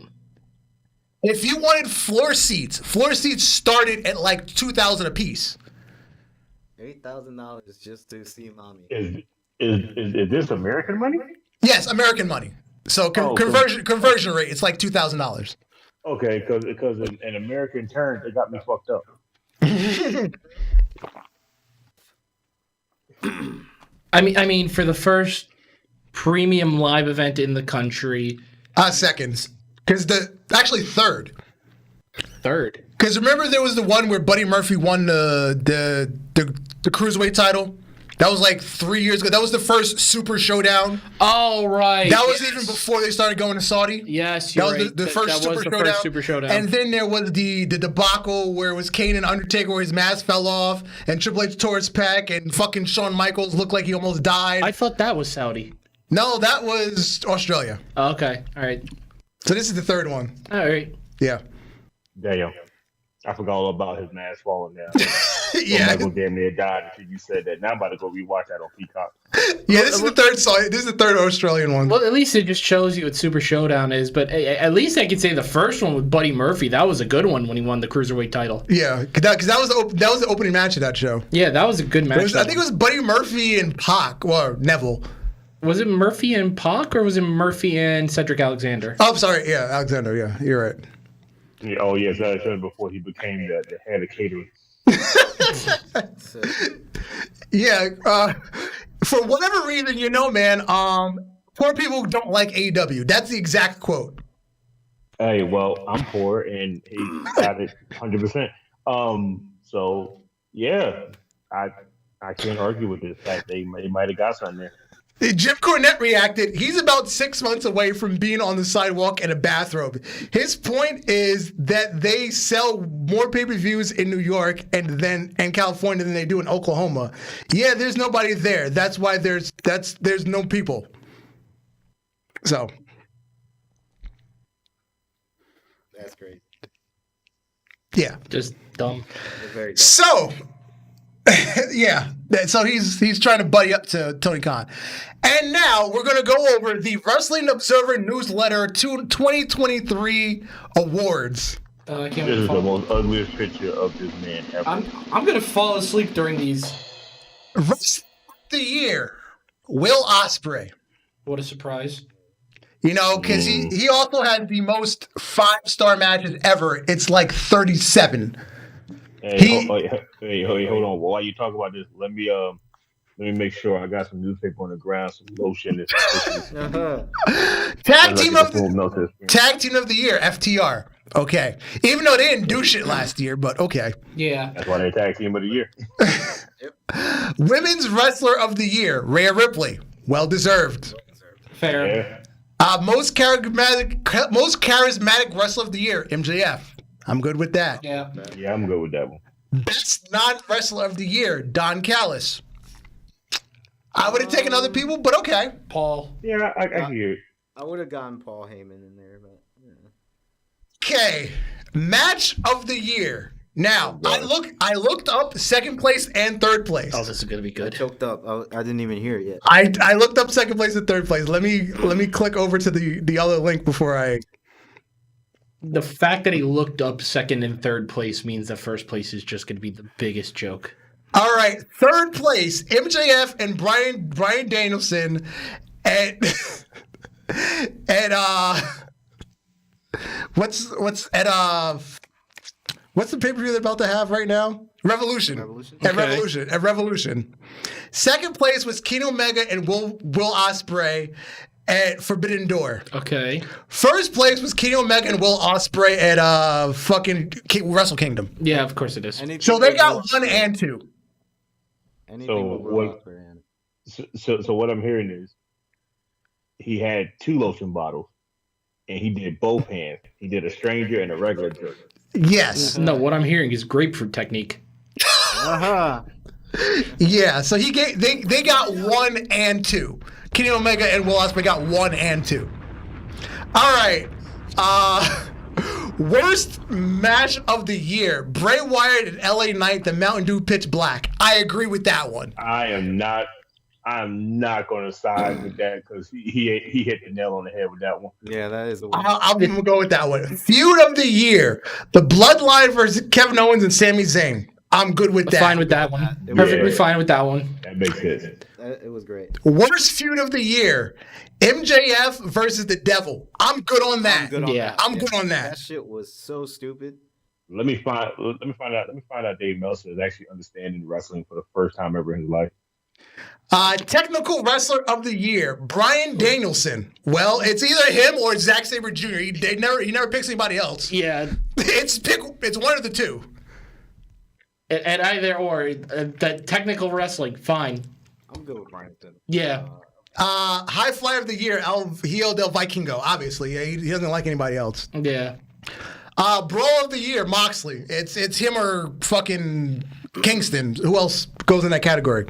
S1: If you wanted floor seats started at $2,000 a piece.
S3: $8,000 just to see mommy.
S2: Is this American money?
S1: Yes, American money. So conversion rate, it's $2,000.
S2: Okay, because in American terms, they got me fucked up.
S4: I mean, for the first premium live event in the country.
S1: Seconds. Because actually third.
S4: Third.
S1: Because remember there was the one where Buddy Murphy won the Cruiserweight title? That was 3 years ago. That was the first Super Showdown.
S4: Oh, right.
S1: That was even before they started going to Saudi.
S4: Yes, you're right.
S1: That was the first Super Showdown. And then there was the debacle where it was Kane and Undertaker where his mask fell off and Triple H tore his pec and fucking Shawn Michaels looked like he almost died.
S4: I thought that was Saudi.
S1: No, that was Australia.
S4: Oh, okay. All right.
S1: So this is the third one.
S4: All right.
S1: Yeah.
S2: Damn. I forgot all about his mask falling down.
S1: Yeah.
S2: Michael damn near died until you said that. Now I'm about to go rewatch that on Peacock.
S1: Yeah, this is the third song. This is the third Australian one.
S4: Well, at least it just shows you what Super Showdown is. But at least I could say the first one with Buddy Murphy, that was a good one when he won the Cruiserweight title.
S1: Yeah, because that was the opening match of that show.
S4: Yeah, that was a good match.
S1: I think it was Buddy Murphy and Pac, or Neville.
S4: Was it Murphy and Pac, or was it Murphy and Cedric Alexander?
S1: Oh, I'm sorry. Yeah, Alexander. Yeah, you're right.
S2: Yeah, oh, yes, that was before he became the head of catering.
S1: Yeah, for whatever reason, man, poor people don't like AEW. That's the exact quote.
S2: Hey, well, I'm poor, and he got it 100%. So yeah, I can't argue with the fact they might have got something there.
S1: Jim Cornette reacted. He's about 6 months away from being on the sidewalk in a bathrobe. His point is that they sell more pay-per-views in New York and California than they do in Oklahoma. Yeah, there's nobody there. That's why there's no people. So
S3: That's crazy.
S1: yeah,
S4: Just dumb.
S3: They're very dumb.
S1: so. Yeah, so he's trying to buddy up to Tony Khan. And now we're going to go over the Wrestling Observer Newsletter 2023 awards.
S4: I can't
S2: This is the
S4: follow.
S2: most ugliest picture of this man ever.
S4: I'm gonna fall asleep during these.
S1: Wrestler of the Year, Will Ospreay.
S4: What a surprise!
S1: Because he also had the most 5-star matches ever. It's like 37.
S2: Hey, hold on. While you talk about this, let me make sure I got some newspaper on the ground, some lotion.
S1: Tag Team of the Year, FTR. Okay, even though they didn't do shit last year, but okay.
S4: Yeah.
S2: That's why they're Tag Team of the Year.
S1: Women's Wrestler of the Year, Rhea Ripley. Well deserved.
S4: Fair.
S2: Yeah.
S1: Most charismatic Wrestler of the Year, MJF. I'm good with that.
S4: Yeah.
S2: Yeah, I'm good with that one.
S1: Best non-wrestler of the year, Don Callis. I would have taken other people, but okay.
S4: Paul.
S2: Yeah, I hear it.
S3: I would have gotten Paul Heyman in there, but
S1: Okay, match of the year. Now I looked up second place and third place.
S4: Oh, this is gonna be
S3: I
S4: good.
S3: choked up. I didn't even hear it yet.
S1: I looked up second place and third place. Let me click over to the other link before I.
S4: The fact that he looked up second and third place means that first place is just gonna be the biggest joke.
S1: All right, third place, MJF and Brian Danielson, and what's the pay-per-view they're about to have right now? Revolution. At Revolution. Second place was Kenny Omega and Will Ospreay at Forbidden Door.
S4: Okay.
S1: First place was Kenny Omega and Will Ospreay at fucking Wrestle Kingdom.
S4: Yeah, of course it is.
S1: So they got 1 and 2.
S2: So what I'm hearing is he had 2 lotion bottles, and he did both hands. He did a stranger and a regular jerk.
S1: Yes.
S4: No, what I'm hearing is grapefruit technique.
S1: Yeah. So they got 1 and 2. Kenny Omega and Will Ospreay got 1 and 2. All right. Worst match of the year: Bray Wyatt and LA Knight, the Mountain Dew Pitch Black. I agree with that one.
S2: I'm not going to side with that because he hit the nail on the head with that one.
S3: Yeah, that is the one.
S1: I'm going to go with that one. Feud of the year: the Bloodline versus Kevin Owens and Sami Zayn. I'm good with that.
S4: Fine with that one. Perfectly fine with that one.
S2: That makes sense.
S3: It was great.
S1: Worst feud of the year: MJF versus the Devil. I'm good on that. I'm good on that.
S3: That shit was so stupid.
S2: Let me find out Dave Meltzer is actually understanding wrestling for the first time ever in his life.
S1: Technical Wrestler of the Year: Bryan Danielson. Well, it's either him or Zack Sabre Jr. He never picks anybody else.
S4: Yeah.
S1: It's one of the two.
S4: At either or, the technical wrestling, fine.
S3: I'm good with Bryan.
S4: Yeah.
S1: High Flyer of the Year: El Hijo del Vikingo. Obviously, yeah, he doesn't like anybody else.
S4: Yeah.
S1: Brawl of the Year: Moxley. It's him or fucking Kingston. Who else goes in that category?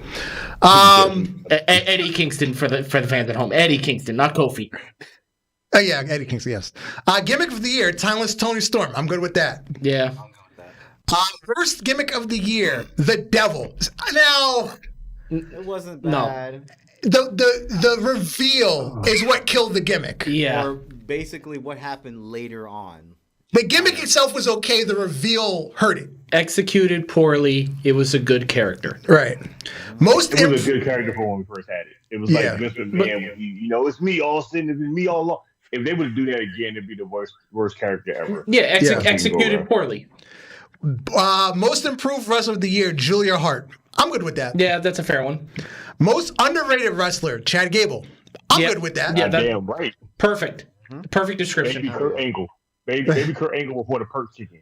S4: Eddie Kingston for the fans at home. Eddie Kingston, not Kofi.
S1: Yeah, Eddie Kingston. Yes. Gimmick of the Year: Timeless Tony Storm. I'm good with that.
S4: Yeah.
S1: Worst gimmick of the year, the devil. Now,
S3: It wasn't
S4: No.
S3: bad.
S1: the reveal is what killed the gimmick.
S4: Yeah.
S3: Or basically what happened later on.
S1: The gimmick itself was okay. The reveal hurt it.
S4: Executed poorly. It was a good character.
S1: Right. Most
S2: It was a good character for when we first had it. It was like
S1: Yeah.
S2: Vince McMahon, it's me all sitting, it's me all along. If they would do that again, it'd be the worst character ever.
S4: Yeah,
S1: Yeah.
S4: executed poorly.
S1: most improved wrestler of the year, Julia Hart. I'm good with that.
S4: Yeah, that's a fair one.
S1: Most underrated wrestler, Chad Gable. I'm
S4: Yeah.
S1: good with that.
S4: Yeah, that-
S2: Damn right.
S4: Perfect. Perfect description.
S2: Baby Kurt Angle. Baby Kurt Angle before the perk chicken.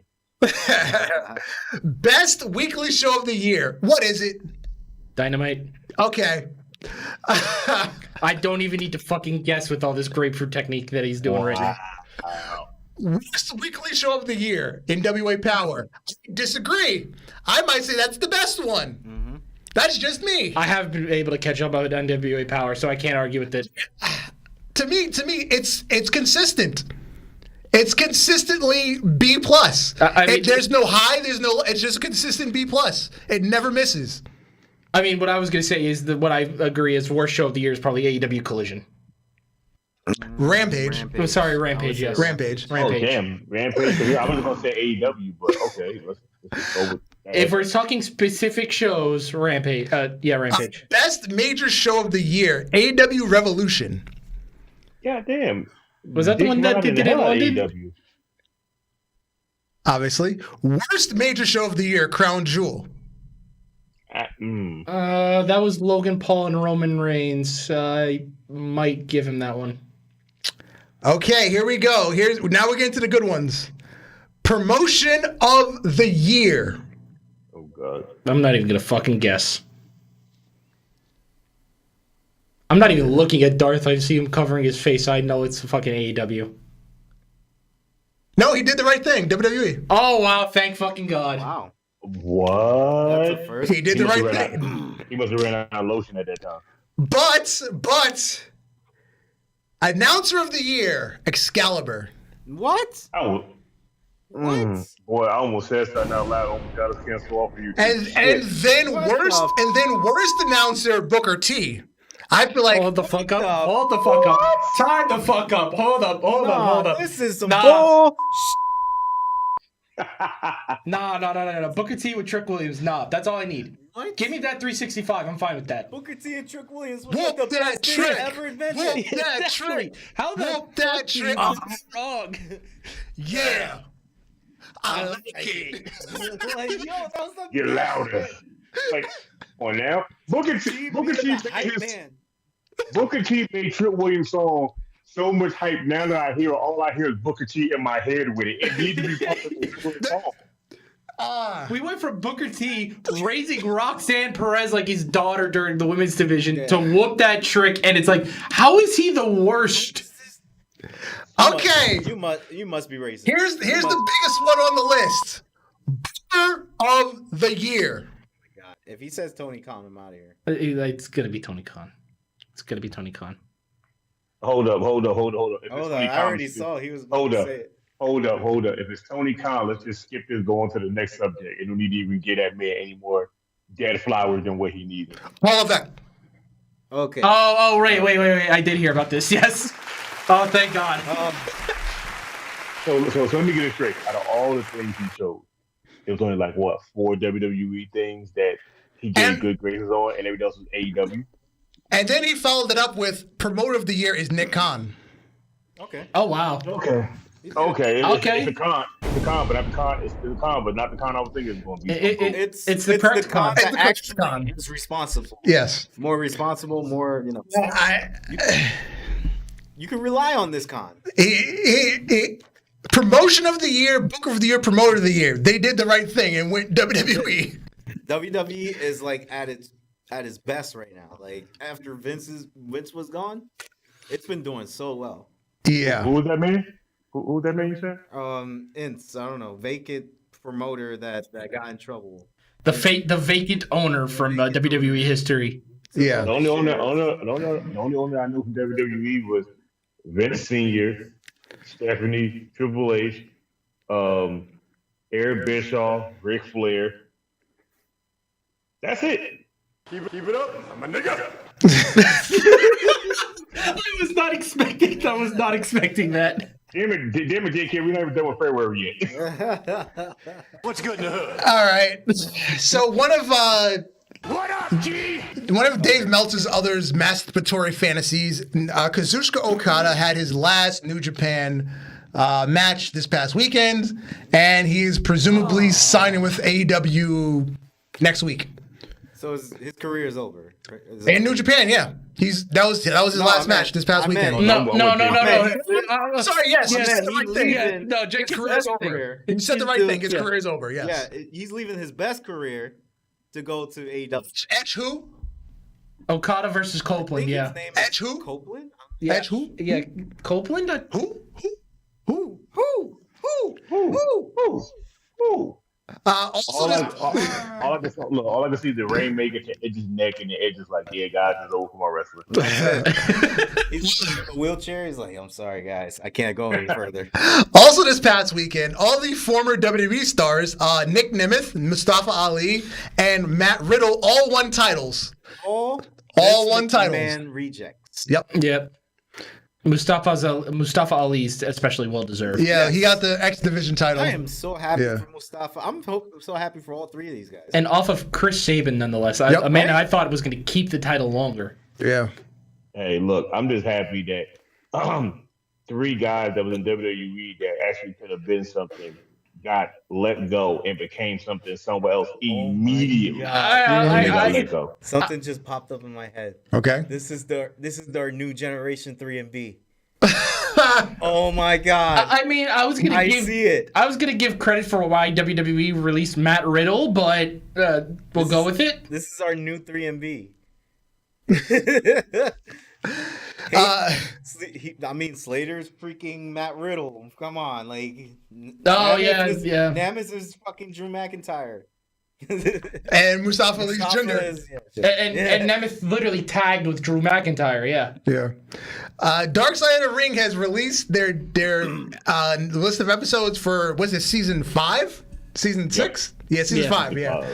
S1: Best weekly show of the year. What is it?
S4: Dynamite.
S1: Okay.
S4: I don't even need to fucking guess with all this grapefruit technique that he's doing right now.
S1: Worst weekly show of the year, NWA Power. Disagree. I might say that's the best one. That's just me.
S4: I have been able to catch up on NWA Power, so I can't argue with it.
S1: To me, it's consistent. It's consistently B plus.
S4: I mean-
S1: There's no high. There's no. It's just a consistent B plus. It never misses.
S4: I mean, what I was going to say is that what I agree is worst show of the year is probably AEW Collision.
S1: Rampage.
S4: Oh, sorry, Rampage, yes.
S1: Rampage.
S2: Oh,
S4: Rampage.
S2: damn. Rampage. I was going to say AEW, but okay. Let's go with that.
S4: If we're talking specific shows, Rampage. Yeah, Rampage.
S1: Best major show of the year, AEW Revolution.
S2: God damn.
S4: Was that the one that they did in London?
S2: AEW.
S1: Obviously. Worst major show of the year, Crown Jewel.
S4: That was Logan Paul and Roman Reigns. I might give him that one.
S1: Okay, here we go. Now we're getting to the good ones. Promotion of the year.
S2: Oh, God.
S4: I'm not even going to fucking guess. I'm not even looking at Darth. I see him covering his face. I know it's fucking AEW.
S1: No, he did the right thing. WWE.
S4: Oh, wow. Thank fucking God.
S3: Wow.
S2: What?
S3: That's a first.
S1: He did the right thing.
S2: He must have ran out of lotion at that time.
S1: But, announcer of the year, Excalibur.
S3: What?
S2: What? Boy, I almost said something out loud. Almost got a cancel off of you.
S1: And then worst announcer, Booker T. I feel like
S4: Hold the fuck up. Hold the fuck up. Time the fuck up. Hold up.
S3: This is some
S4: Nah.
S3: bull.
S4: No. Booker T with Trick Williams. Nah, that's all I need.
S3: What?
S4: Give me that 365. I'm fine with that.
S3: Booker T and Trick Williams was
S1: Whoop
S3: like the
S1: that
S3: best thing
S1: trick.
S3: ever invented.
S1: Whoop that trick.
S4: How the
S1: Whoop that trick.
S4: wrong?
S1: Yeah. I like it.
S3: Like, yo, that was the
S2: Get louder. Like, on now. Booker T
S3: hype man.
S2: Booker T made Trip Williams' song so much hype. Now that I hear it, all I hear is Booker T in my head with it. It needs to be part of the song.
S4: We went from Booker T raising Roxanne Perez like his daughter during the women's division to whoop that trick, and it's like, how is he the worst?
S1: Okay.
S3: You must be racist.
S1: Here's the biggest one on the list. Booker of the year.
S3: God, if he says Tony Khan, I'm out of here.
S4: It's gonna be Tony Khan.
S2: Hold up. If
S3: Hold
S2: it's
S3: on,
S2: Tony
S3: I
S2: Khan,
S3: already saw he was about
S2: Hold
S3: to
S2: up.
S3: say it.
S2: Hold up. If it's Tony Khan, let's just skip this, go on to the next subject. And don't need to even get that man any more dead flowers than what he needed.
S1: All of that.
S3: Okay.
S4: Oh, wait. I did hear about this. Yes. Oh, thank God.
S2: So let me get it straight. Out of all the things he showed, it was only like, what, 4 WWE things that he gave good graces on, and everything else was AEW?
S1: And then he followed it up with promoter of the year is Nick Khan.
S3: Okay.
S4: Oh, wow.
S2: Okay. It's the con, but not the con. It's the con, but not the con I was thinking it was going to be.
S4: It's the correct con.
S3: that
S1: It's the correct
S3: actually
S1: con.
S3: is responsible.
S1: Yes.
S3: More responsible, more, you can rely on this con.
S1: Promotion of the year, Booker of the year, promoter of the year. They did the right thing and went WWE.
S3: WWE is like at its best right now. Like after Vince was gone, it's been doing so well.
S1: Yeah.
S2: Who was that man? Who was that man you said?
S3: Ince, I don't know, vacant promoter that got in trouble.
S4: The vacant owner from WWE history.
S1: Yeah.
S2: The only owner I knew from WWE was Vince Sr., Stephanie, Triple H, Eric Bischoff, Ric Flair. That's it.
S5: Keep it up. I'm a nigga.
S4: I was not expecting that.
S2: Damn it, JK, we never done with February yet.
S5: What's good in the hood?
S1: All right. So one of
S5: What up, G?
S1: one of Dave Meltzer's other masturbatory fantasies, Kazuchika Okada had his last New Japan match this past weekend, and he's presumably signing with AEW next week.
S3: So his career is over.
S1: In New Japan, yeah. That was his last match this past weekend.
S4: No.
S1: Sorry, yes, you said the
S3: he's
S1: right thing.
S3: leaving
S4: No, Jake's
S3: his
S4: career's
S3: best
S4: over.
S3: career.
S1: You said the right thing. His career is over, yes.
S3: Yeah, he's leaving his best career to go to AEW.
S1: Edge who?
S4: Okada versus
S3: I think
S4: Copeland,
S3: his
S4: yeah.
S3: name is
S1: Edge who?
S3: Copeland?
S4: Yeah.
S1: Edge who?
S4: Yeah, Copeland?
S1: Who? Also,
S2: All I can see is the Rainmaker to Edge's neck, and the Edge is like, yeah, guys, it's over for my wrestler.
S3: He's in a wheelchair. He's like, I'm sorry, guys. I can't go any further.
S1: also this past weekend, all the former WWE stars, Nick Nemeth, Mustafa Ali, and Matt Riddle, all won titles.
S3: All
S1: won titles.
S3: Man rejects.
S4: Yep. Mustafa Ali's especially well deserved.
S1: Yeah, he got the X Division title.
S3: I am so happy
S1: Yeah.
S3: for Mustafa. I'm so happy for all three of these guys.
S4: And off of Chris Sabin, nonetheless.
S1: Yep.
S4: A man I thought was going to keep the title longer.
S1: Yeah.
S2: Hey, look, I'm just happy that 3 guys that was in WWE that actually could have been something got let go and became something somewhere else immediately.
S3: Something just popped up in my head.
S1: Okay.
S3: This is their new generation 3MB. Oh my god!
S4: I mean, I was gonna give credit for why WWE released Matt Riddle, but we'll go with it.
S3: This is our new 3MB. Slater's freaking Matt Riddle. Come on, like. Nemeth is fucking Drew McIntyre.
S1: And Mustafa Ali's Jr.
S4: And Nemeth literally tagged with Drew McIntyre. Yeah.
S1: Dark Side of the Ring has released their list of episodes for season 5, season 6. Yeah, season 5. Yeah.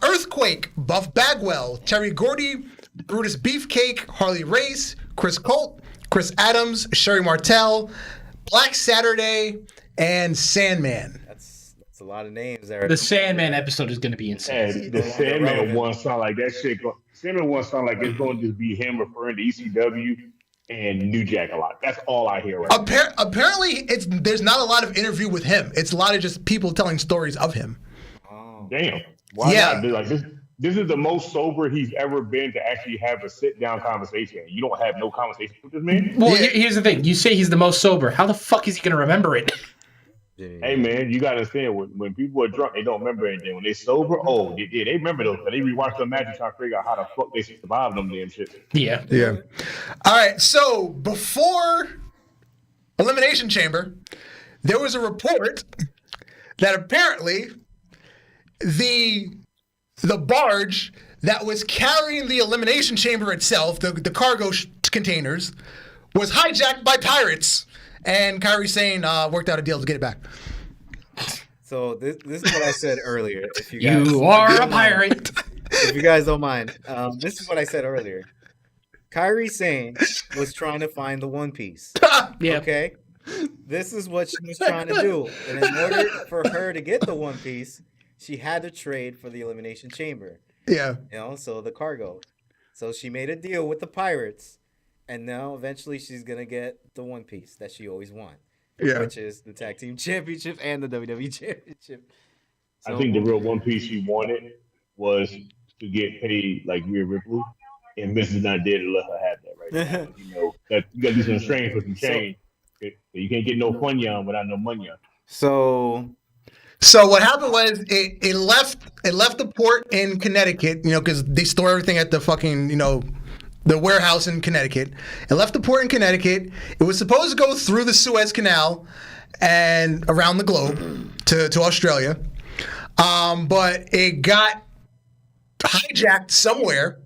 S1: Earthquake, Buff Bagwell, Terry Gordy, Brutus Beefcake, Harley Race, Chris Colt, Chris Adams, Sherry Martel, Black Saturday, and Sandman.
S3: That's a lot of names there.
S4: The Sandman episode is going to be insane.
S2: And the Sandman one sound like that shit. Sandman one sound like it's going to just be him referring to ECW and New Jack a lot. That's all I hear right now.
S1: Apparently, there's not a lot of interview with him. It's a lot of just people telling stories of him.
S3: Oh.
S2: Damn. Why not? Like this is the most sober he's ever been to actually have a sit-down conversation. You don't have no conversation with this man?
S4: Well, here's the thing. You say he's the most sober. How the fuck is he going to remember it?
S2: Hey, man, you got to understand, when people are drunk, they don't remember anything. When they sober, they remember those. They rewatch the match trying to figure out how the fuck they survived them damn shit.
S4: Yeah.
S1: All right, so before Elimination Chamber, there was a report that apparently the barge that was carrying the Elimination Chamber itself, the cargo containers, was hijacked by pirates. And Kyrie Sane worked out a deal to get it back.
S3: So this is what I said earlier. If
S4: you are a pirate.
S3: If you guys don't mind, this is what I said earlier. Kyrie Sane was trying to find the One Piece.
S4: Yeah.
S3: Okay. This is what she was trying to do, and in order for her to get the One Piece, she had to trade for the Elimination Chamber.
S1: Yeah.
S3: So the cargo. So she made a deal with the pirates. And now, eventually, she's going to get the One Piece that she always wanted, which is the Tag Team Championship and the WWE Championship. So,
S2: I think the real One Piece she wanted was to get paid like Rhea Ripley, and Mrs. not there to let her have that right now. That you got to do some strings for some change. You can't get no funya without no money.
S1: So what happened was it left the port in Connecticut, because they store everything at the fucking, the warehouse in Connecticut. It left the port in Connecticut. It was supposed to go through the Suez Canal and around the globe to Australia. But it got hijacked somewhere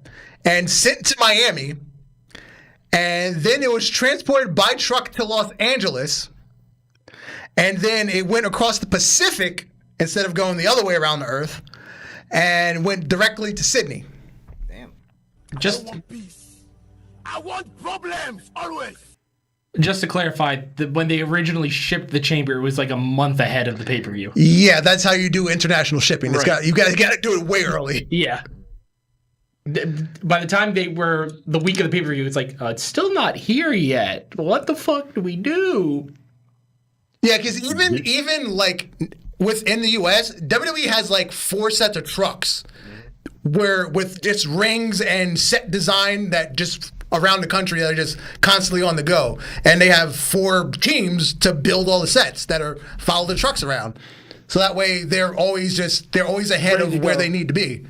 S1: and sent to Miami. And then it was transported by truck to Los Angeles. And then it went across the Pacific instead of going the other way around the Earth, and went directly to Sydney.
S3: Damn.
S4: Just
S5: I want peace. I want problems always.
S4: to clarify, when they originally shipped the chamber, it was like a month ahead of the pay-per-view.
S1: Yeah, that's how you do international shipping.
S4: Right.
S1: You guys got to do it way early.
S4: Yeah. By the time they were the week of the pay-per-view, it's like, it's still not here yet. What the fuck do we do?
S1: Yeah, because even like within the US, WWE has like 4 sets of trucks where with just rings and set design that just around the country that are just constantly on the go. And they have 4 teams to build all the sets that are follow the trucks around. So that way they're always ahead of where they need to be.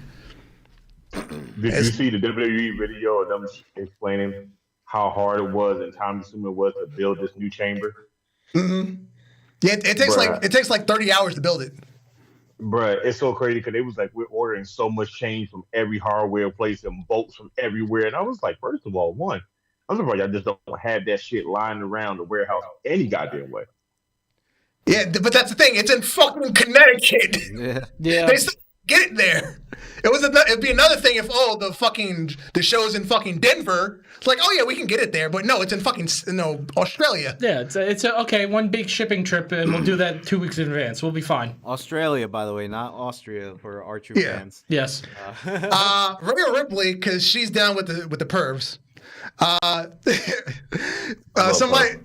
S2: Did you see the WWE video of them explaining how hard it was and time consuming it was to build this new chamber?
S1: Mm-hmm. Yeah, it takes like 30 hours to build it.
S2: Bruh, it's so crazy because it was like we're ordering so much change from every hardware place and bolts from everywhere. And I was like, first of all, I'm surprised I just don't have that shit lying around the warehouse any goddamn way.
S1: Yeah, but that's the thing. It's in fucking Connecticut.
S4: Yeah.
S1: They still get it there. It'd be another thing if the show's in fucking Denver. It's like, oh yeah, we can get it there, but no, it's in fucking Australia.
S4: Yeah, it's okay. One big shipping trip, and we'll do that 2 weeks in advance. We'll be fine.
S3: Australia, by the way, not Austria for our true fans.
S4: Yes.
S1: Rhea Ripley, because she's down with the pervs.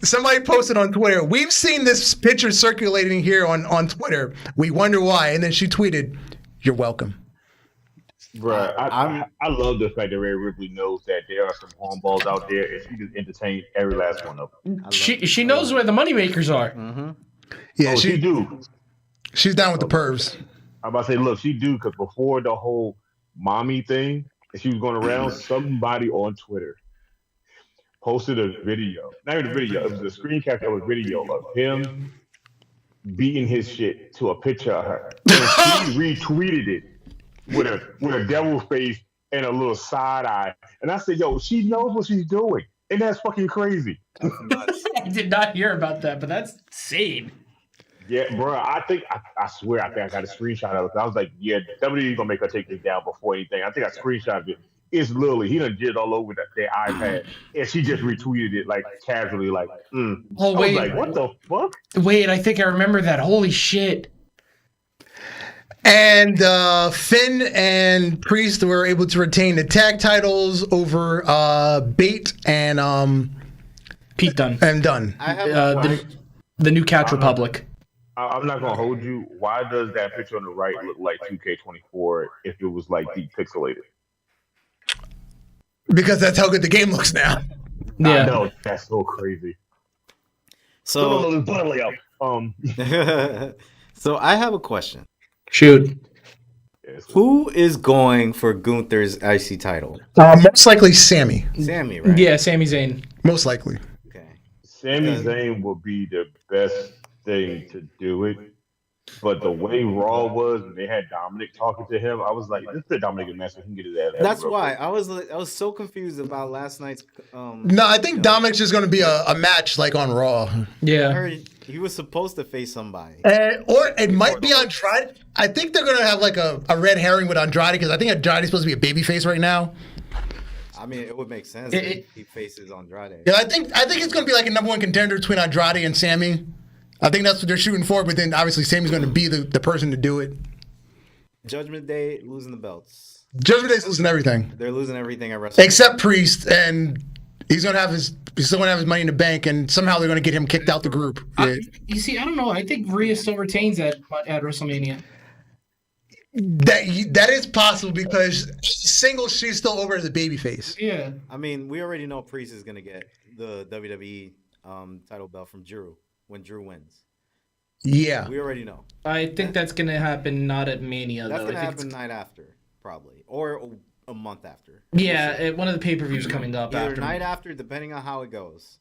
S1: Somebody posted on Twitter, we've seen this picture circulating here on Twitter. We wonder why. And then she tweeted, "You're welcome."
S2: Bruh, I love the fact that Rhea Ripley knows that there are some hornballs out there and she just entertained every last one of them.
S4: She knows where the moneymakers are.
S3: Mm-hmm.
S1: Yeah,
S2: she do.
S1: She's down with the pervs.
S2: I'm about to say, look, she do, because before the whole mommy thing, and she was going around, somebody on Twitter posted a video. Not even a video, it was a screen capture of a video of him beating his shit to a picture of her. And she retweeted it with a devil face and a little side eye. And I said, yo, she knows what she's doing. And that's fucking crazy.
S4: I did not hear about that, but that's insane.
S2: Yeah, bro. I swear, I got a screenshot of it. I was like, yeah, WWE gonna make her take this down before anything. I think I screenshotted it. It's literally, he done did all over their iPad, and she just retweeted it like casually, like,
S4: Oh wait,
S2: I was like, what the fuck?
S4: Wait, I think I remember that. Holy shit!
S1: And Finn and Priest were able to retain the tag titles over Bate and
S4: Pete Dunne.
S1: And Dunne.
S3: I have
S4: the new Couch Republic.
S2: I'm not gonna hold you. Why does that picture on the right look like 2K24 if it was like deep pixelated?
S1: Because that's how good the game looks now.
S4: Yeah,
S2: I know, that's so crazy.
S3: So, so I have a question.
S4: shoot.
S3: Who is going for Gunther's IC title?
S1: Most likely Sammy.
S3: Sammy, right?
S4: Yeah, Sami Zayn.
S1: Most likely.
S3: Okay.
S2: Sami Zayn would be the best thing to do it. But the way Raw was, when they had Dominic talking to him, I was like, "Let's put Dominic in match so he can get his ass."
S3: That's why I was so confused about last night's.
S1: No, I think Dominic's just going to be a match like on Raw.
S3: I
S4: Yeah,
S3: heard he was supposed to face somebody.
S1: Or it might be Andrade. I think they're going to have like a red herring with Andrade because I think Andrade's supposed to be a babyface right now.
S3: I mean, it would make sense if he faces Andrade.
S1: Yeah, I think it's going to be like a number one contender between Andrade and Sammy. I think that's what they're shooting for, but then obviously Sammy's going to be the person to do it.
S3: Judgment Day losing the belts.
S1: Judgment Day's losing everything.
S3: They're losing everything at WrestleMania.
S1: Except Priest, and he's still going to have his money in the bank, and somehow they're going to get him kicked out the group. Yeah.
S4: you see, I don't know. I think Rhea still retains at WrestleMania.
S1: That is possible because single she's still over as a babyface.
S4: Yeah.
S3: I mean, we already know Priest is gonna get the WWE title belt from Drew when Drew wins.
S1: Yeah.
S3: We already know.
S4: I think that's gonna happen not at Mania
S3: That's
S4: though.
S3: gonna
S4: I think
S3: happen night after, probably, or a month after.
S4: one of the pay-per-views coming up
S3: Either
S4: after.
S3: night after, depending on how it goes.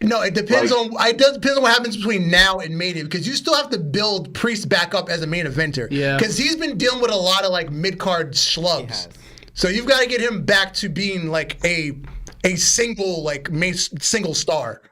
S1: No, it depends it does depend on what happens between now and Mania because you still have to build Priest back up as a main eventer.
S4: Yeah.
S1: Because he's been dealing with a lot of like mid-card
S3: He
S1: slugs.
S3: has.
S1: So you've got to get him back to being like a single single star.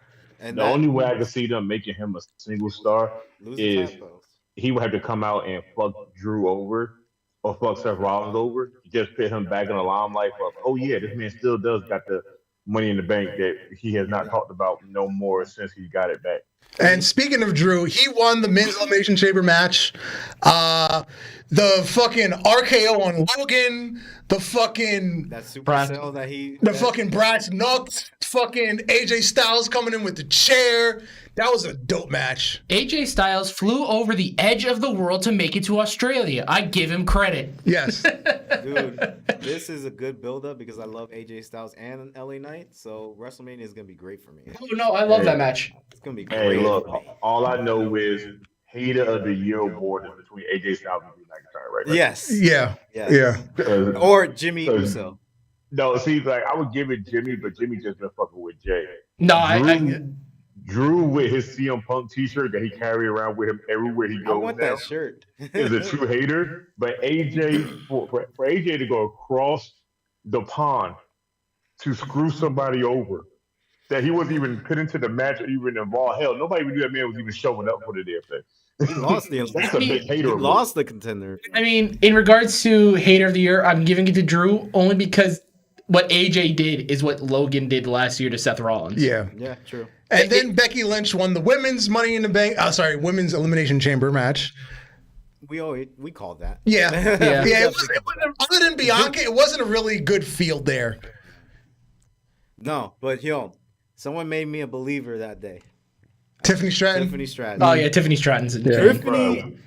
S3: And
S2: The only way I can see them making him a single star
S3: losing
S2: is
S3: tag belts.
S2: he would have to come out and fuck Drew over or fuck Seth Rollins over, just put him back in the limelight of, oh yeah, this man still does got the money in the bank that he has not talked about no more since he got it back.
S1: And speaking of Drew, he won the men's Elimination Chamber match. The fucking RKO on Logan. The fucking
S3: that supercell that he.
S1: The fucking brass knucks. Fucking AJ Styles coming in with the chair. That was a dope match.
S4: AJ Styles flew over the edge of the world to make it to Australia. I give him credit.
S1: Yes.
S3: Dude, this is a good build-up because I love AJ Styles and LA Knight, so WrestleMania is going to be great for me.
S4: Oh, no, I love that match.
S3: It's going to be great.
S2: Hey, look, all I know is hater of the year award is between AJ Styles and Drew McIntyre right now.
S3: Yes.
S1: Yeah.
S3: Yeah. Or Jimmy Uso.
S2: No, see, like, I would give it Jimmy, but Jimmy just been fucking with Jay.
S4: No,
S2: Drew with his CM Punk t-shirt that he carry around with him everywhere he goes.
S3: I want that shirt.
S2: Is a true hater, but AJ for AJ to go across the pond to screw somebody over that he wasn't even put into the match or even involved. Hell, nobody even knew that man was even showing up for the damn thing.
S3: He lost the
S2: That's a big hater.
S3: He lost the contender.
S4: I mean, in regards to hater of the year, I'm giving it to Drew only because what AJ did is what Logan did last year to Seth Rollins.
S1: Yeah.
S3: Yeah, true.
S1: And then Becky Lynch won the women's Money in the Bank. Women's Elimination Chamber match.
S3: We called that.
S1: Yeah. It wasn't, other than Bianca, it wasn't a really good field there.
S3: No, but someone made me a believer that day.
S1: Tiffany Stratton.
S4: Oh yeah, Tiffany Stratton's in there.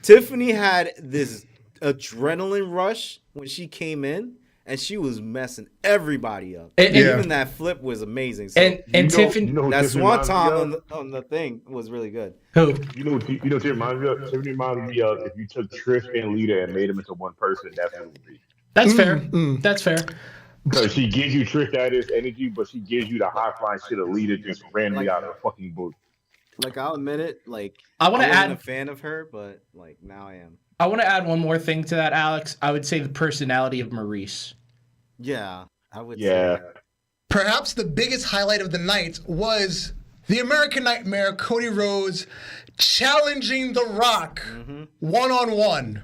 S3: Tiffany had this adrenaline rush when she came in. And she was messing everybody up. And even that flip was amazing. So
S4: and Tiffany,
S3: that swanton on the thing was really good.
S4: Who?
S2: You know, Tiffany reminds me of if you took Trish and Lita and made them into one person, that's what it would be.
S4: That's fair. That's fair.
S2: Because she gives you Trish Stratus energy, but she gives you the high flying shit of Lita just randomly out of the fucking book.
S3: Like, I'll admit it. Like,
S4: I wasn't
S3: a fan of her, but like now I am.
S4: I want to add one more thing to that, Alex. I would say the personality of Maurice.
S3: Yeah, I would say.
S1: Perhaps the biggest highlight of the night was the American Nightmare, Cody Rhodes, challenging The Rock one-on-one.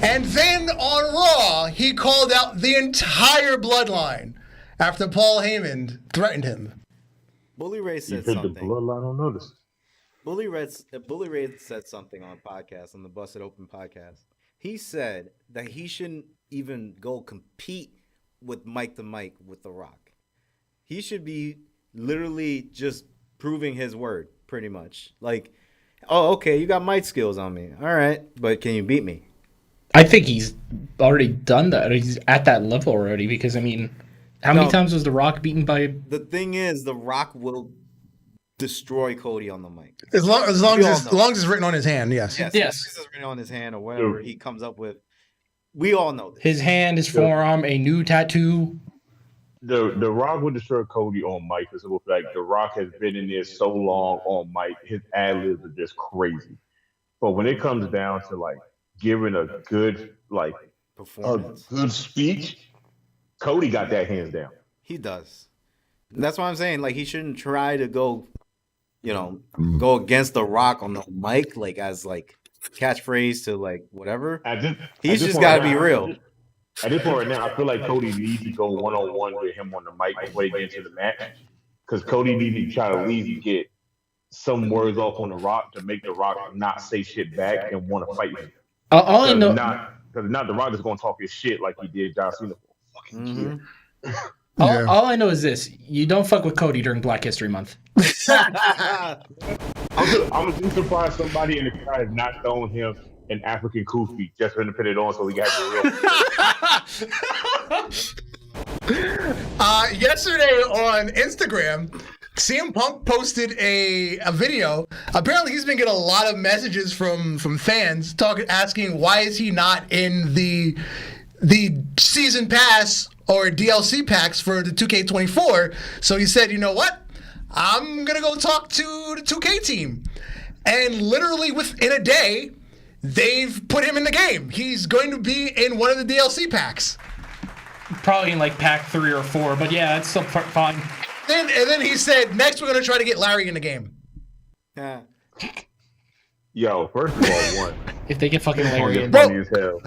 S1: And then on Raw, he called out the entire Bloodline after Paul Heyman threatened him.
S3: Bully Ray said
S2: the
S3: something.
S2: Bloodline on notice.
S3: Bully Ray said something on the Busted Open podcast. He said that he shouldn't even go compete with Mike the Mike with The Rock. He should be literally just proving his word, pretty much. Like, oh, okay, you got mic skills on me. All right, but can you beat me?
S4: I think he's already done that. He's at that level already because, I mean, how many times was The Rock beaten by...
S3: The thing is, The Rock will destroy Cody on the mic.
S1: As long as it's written on his hand, yes.
S3: Yes. As it's written on his hand or whatever he comes up with. We all know this.
S4: His hand, his forearm, a new tattoo.
S2: The Rock would destroy Cody on mic because it was like The Rock has been in there so long on mic, his ad-libs are just crazy. But when it comes down to like giving a good performance, a good speech, Cody got that hands down.
S3: He does. That's why I'm saying like he shouldn't try to go against The Rock on the mic like as like catchphrase to like whatever. He's just got to be real.
S2: At this point right now, I feel like Cody needs to go one-on-one with him on the mic before he gets into the match. Because Cody needs to try to at least get some words off on The Rock to make The Rock not say shit back and want to fight him.
S4: All I know,
S2: because not The Rock is going to talk his shit like he did John Cena for a fucking year.
S4: All I know is this: you don't fuck with Cody during Black History Month.
S2: I'm just surprised somebody in the crowd has not thrown him an African kufi just for him to put it on so we got the real.
S1: Yesterday on Instagram, CM Punk posted a video. Apparently, he's been getting a lot of messages from fans asking why is he not in the season pass or DLC packs for the 2K24. So he said, you know what? I'm going to go talk to the 2K team. And literally within a day, they've put him in the game. He's going to be in one of the DLC packs.
S4: Probably in like pack 3 or 4, but yeah, it's still fine.
S1: And then he said, next we're going to try to get Larry in the game.
S3: Yeah.
S2: Yo, first of all, one.
S4: If they get fucking Larry in.
S2: Funny as hell.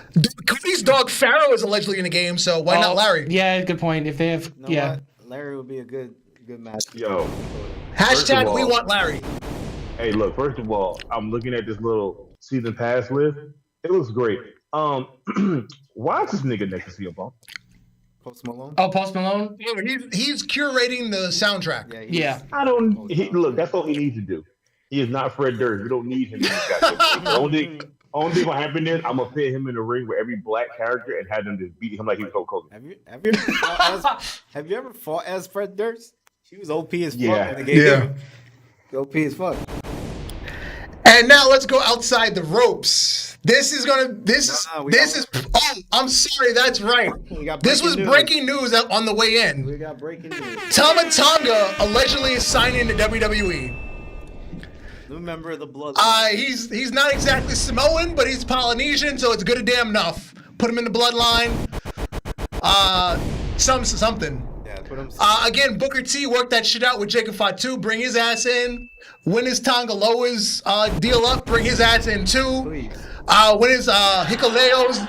S1: Cody's dog Pharaoh is allegedly in the game, so why not Larry?
S4: Yeah, good point. If they have,
S3: You know what? Larry would be a good match.
S2: Yo.
S1: Hashtag
S2: all,
S1: we want Larry.
S2: Hey, look, first of all, I'm looking at this little season pass list. It looks great. Why is this nigga next to CM Punk?
S3: Post Malone?
S4: Oh, Post Malone?
S1: He's curating the soundtrack.
S4: Yeah.
S2: Look, that's all he needs to do. He is not Fred Durst. We don't need him in this goddamn thing. Only thing what happened is I'm gonna put him in the ring with every black character and have them just beat him like he was Hulk Hogan.
S3: Have you ever fought as Fred Durst? He was OP as fuck
S2: Yeah.
S3: in the game. OP as fuck.
S1: And now let's go outside the ropes. I'm sorry, that's right. This was breaking news on the way in.
S3: We got breaking news.
S1: Tama Tonga allegedly is signing to WWE.
S3: New member of the Bloodline.
S1: He's not exactly Samoan, but he's Polynesian, so it's good a damn enough. Put him in the Bloodline. Something.
S3: Yeah, put him.
S1: Again, Booker T worked that shit out with Jacob Fatu. Bring his ass in. When his Tonga Loa's deal up, bring his ass in too.
S3: Please.
S1: When his Hikuleo's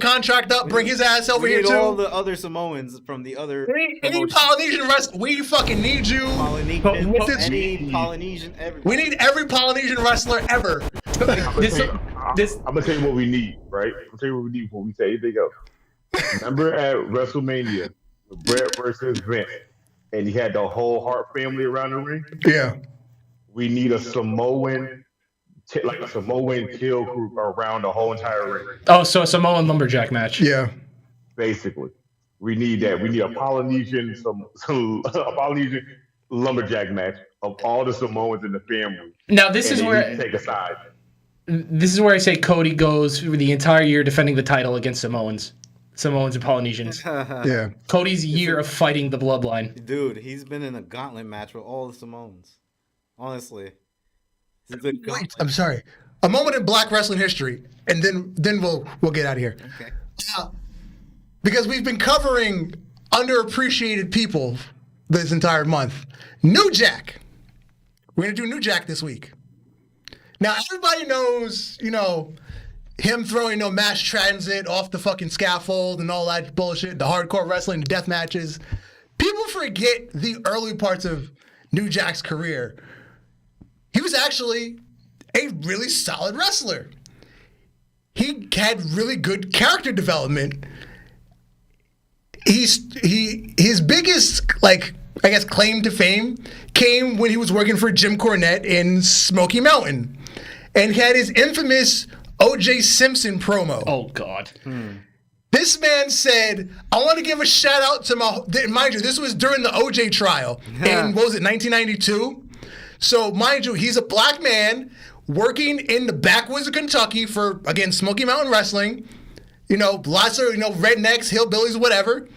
S1: contract up, bring his ass over here too.
S3: All the other Samoans from the other.
S1: Any Polynesian wrestler, we fucking need you.
S3: Polynesian, everything.
S1: We need every Polynesian wrestler ever.
S2: I'm gonna tell you what we need, right? I'm gonna tell you what we need before we say anything else. Remember at WrestleMania, Brett versus Vince, and he had the whole Hart family around the ring?
S1: Yeah.
S2: We need a Samoan, like a Samoan kill group around the whole entire ring.
S4: Oh, so a Samoan lumberjack match.
S1: Yeah.
S2: Basically. We need that. We need a Polynesian lumberjack match of all the Samoans in the family.
S4: Now this is where
S2: take a side.
S4: This is where I say Cody goes for the entire year defending the title against Samoans and Polynesians.
S1: Yeah.
S4: Cody's year of fighting the Bloodline.
S3: Dude, he's been in a gauntlet match with all the Samoans. Honestly.
S1: Wait, I'm sorry. A moment in Black wrestling history, and then we'll get out of here.
S3: Okay.
S1: Because we've been covering underappreciated people this entire month. New Jack. We're gonna do New Jack this week. Now everybody knows, him throwing mass transit off the fucking scaffold and all that bullshit, the hardcore wrestling, the death matches. People forget the early parts of New Jack's career. He was actually a really solid wrestler. He had really good character development. His biggest, claim to fame came when he was working for Jim Cornette in Smoky Mountain. And he had his infamous O.J. Simpson promo.
S4: Oh, God.
S1: This man said, I want to give a shout out to mind you, this was during the O.J. trial in, 1992? So, mind you, he's a black man working in the backwoods of Kentucky for, again, Smoky Mountain Wrestling. Lots of, rednecks, hillbillies, whatever.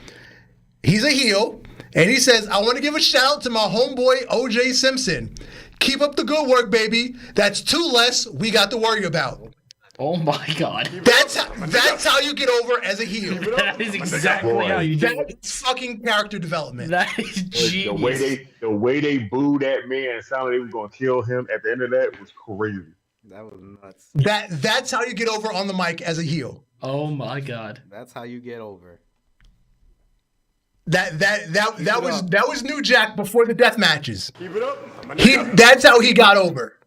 S1: He's a heel. And he says, I want to give a shout out to my homeboy, O.J. Simpson. Keep up the good work, baby. That's two less we got to worry about.
S4: Oh, my God.
S1: That's how you get over as a heel.
S4: That is exactly how you do it.
S1: That's fucking character development.
S4: That is genius.
S2: The way they booed that man and sounded like they were going to kill him at the end of that was crazy.
S3: That was nuts.
S1: That's how you get over on the mic as a heel.
S4: Oh, my God.
S3: That's how you get over.
S1: That was New Jack before the death matches.
S2: Keep it up.
S1: That's how he got over.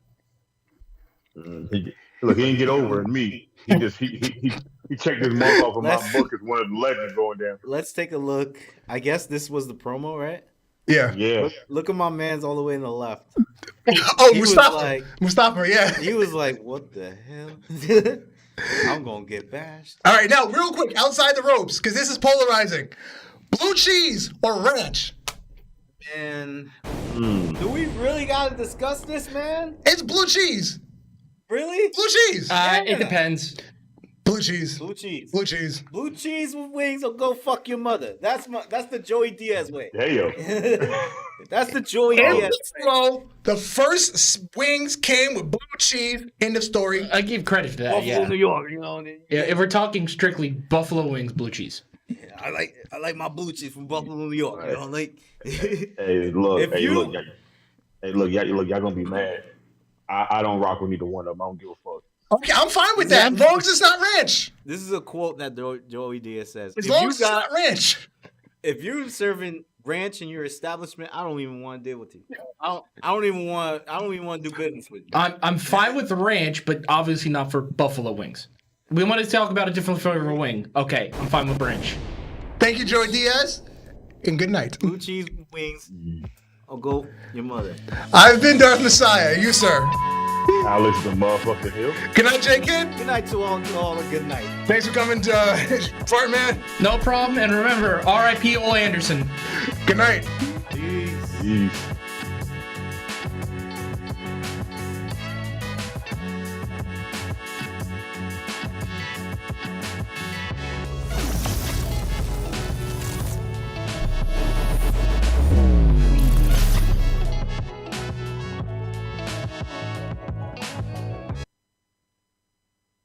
S2: Look, he didn't get over me. He checked his mark off of my book as one of the legends going down.
S3: Let's take a look. I guess this was the promo, right?
S1: Yeah.
S3: Look at my man's all the way on the left.
S1: Oh, Mustafa, yeah.
S3: He was like, what the hell? I'm going to get bashed.
S1: All right, now, real quick, outside the ropes, because this is polarizing. Blue cheese or ranch?
S3: Man, do we really got to discuss this, man?
S1: It's blue cheese.
S3: Really?
S1: Blue cheese.
S4: It depends.
S1: Blue cheese.
S3: Blue cheese.
S1: Blue cheese.
S3: Blue cheese with wings or go fuck your mother. That's the Joey Diaz way.
S2: Damn.
S3: That's the Joey Diaz way.
S1: The first wings came with blue cheese. End of story.
S4: I give credit to that.
S3: Buffalo, New York,
S4: Yeah, if we're talking strictly buffalo wings, blue cheese.
S3: Yeah, I like my blue cheese from Buffalo, New York.
S2: Hey, look, y'all gonna be mad. I don't rock with either one of them. I don't give a fuck.
S1: Okay, I'm fine with that. As long as it's not ranch.
S3: This is a quote that Joey Diaz says.
S1: As long as it's not ranch.
S3: If you're serving ranch in your establishment, I don't even want to deal with you. I don't even want to do business with you.
S4: I'm fine with the ranch, but obviously not for buffalo wings. We want to talk about a different flavor of wing. Okay, I'm fine with ranch.
S1: Thank you, Joey Diaz, and good night.
S3: Blue cheese wings. I'll go your mother.
S1: I've been Darth Messiah. You, sir.
S2: Alex the motherfucking Hill.
S1: Good night, J Kid.
S3: Good night to all. Good night.
S1: Thanks for coming to Fart Man.
S4: No problem. And remember, R.I.P. Ole Anderson.
S1: Good night.
S3: Peace.
S2: Peace.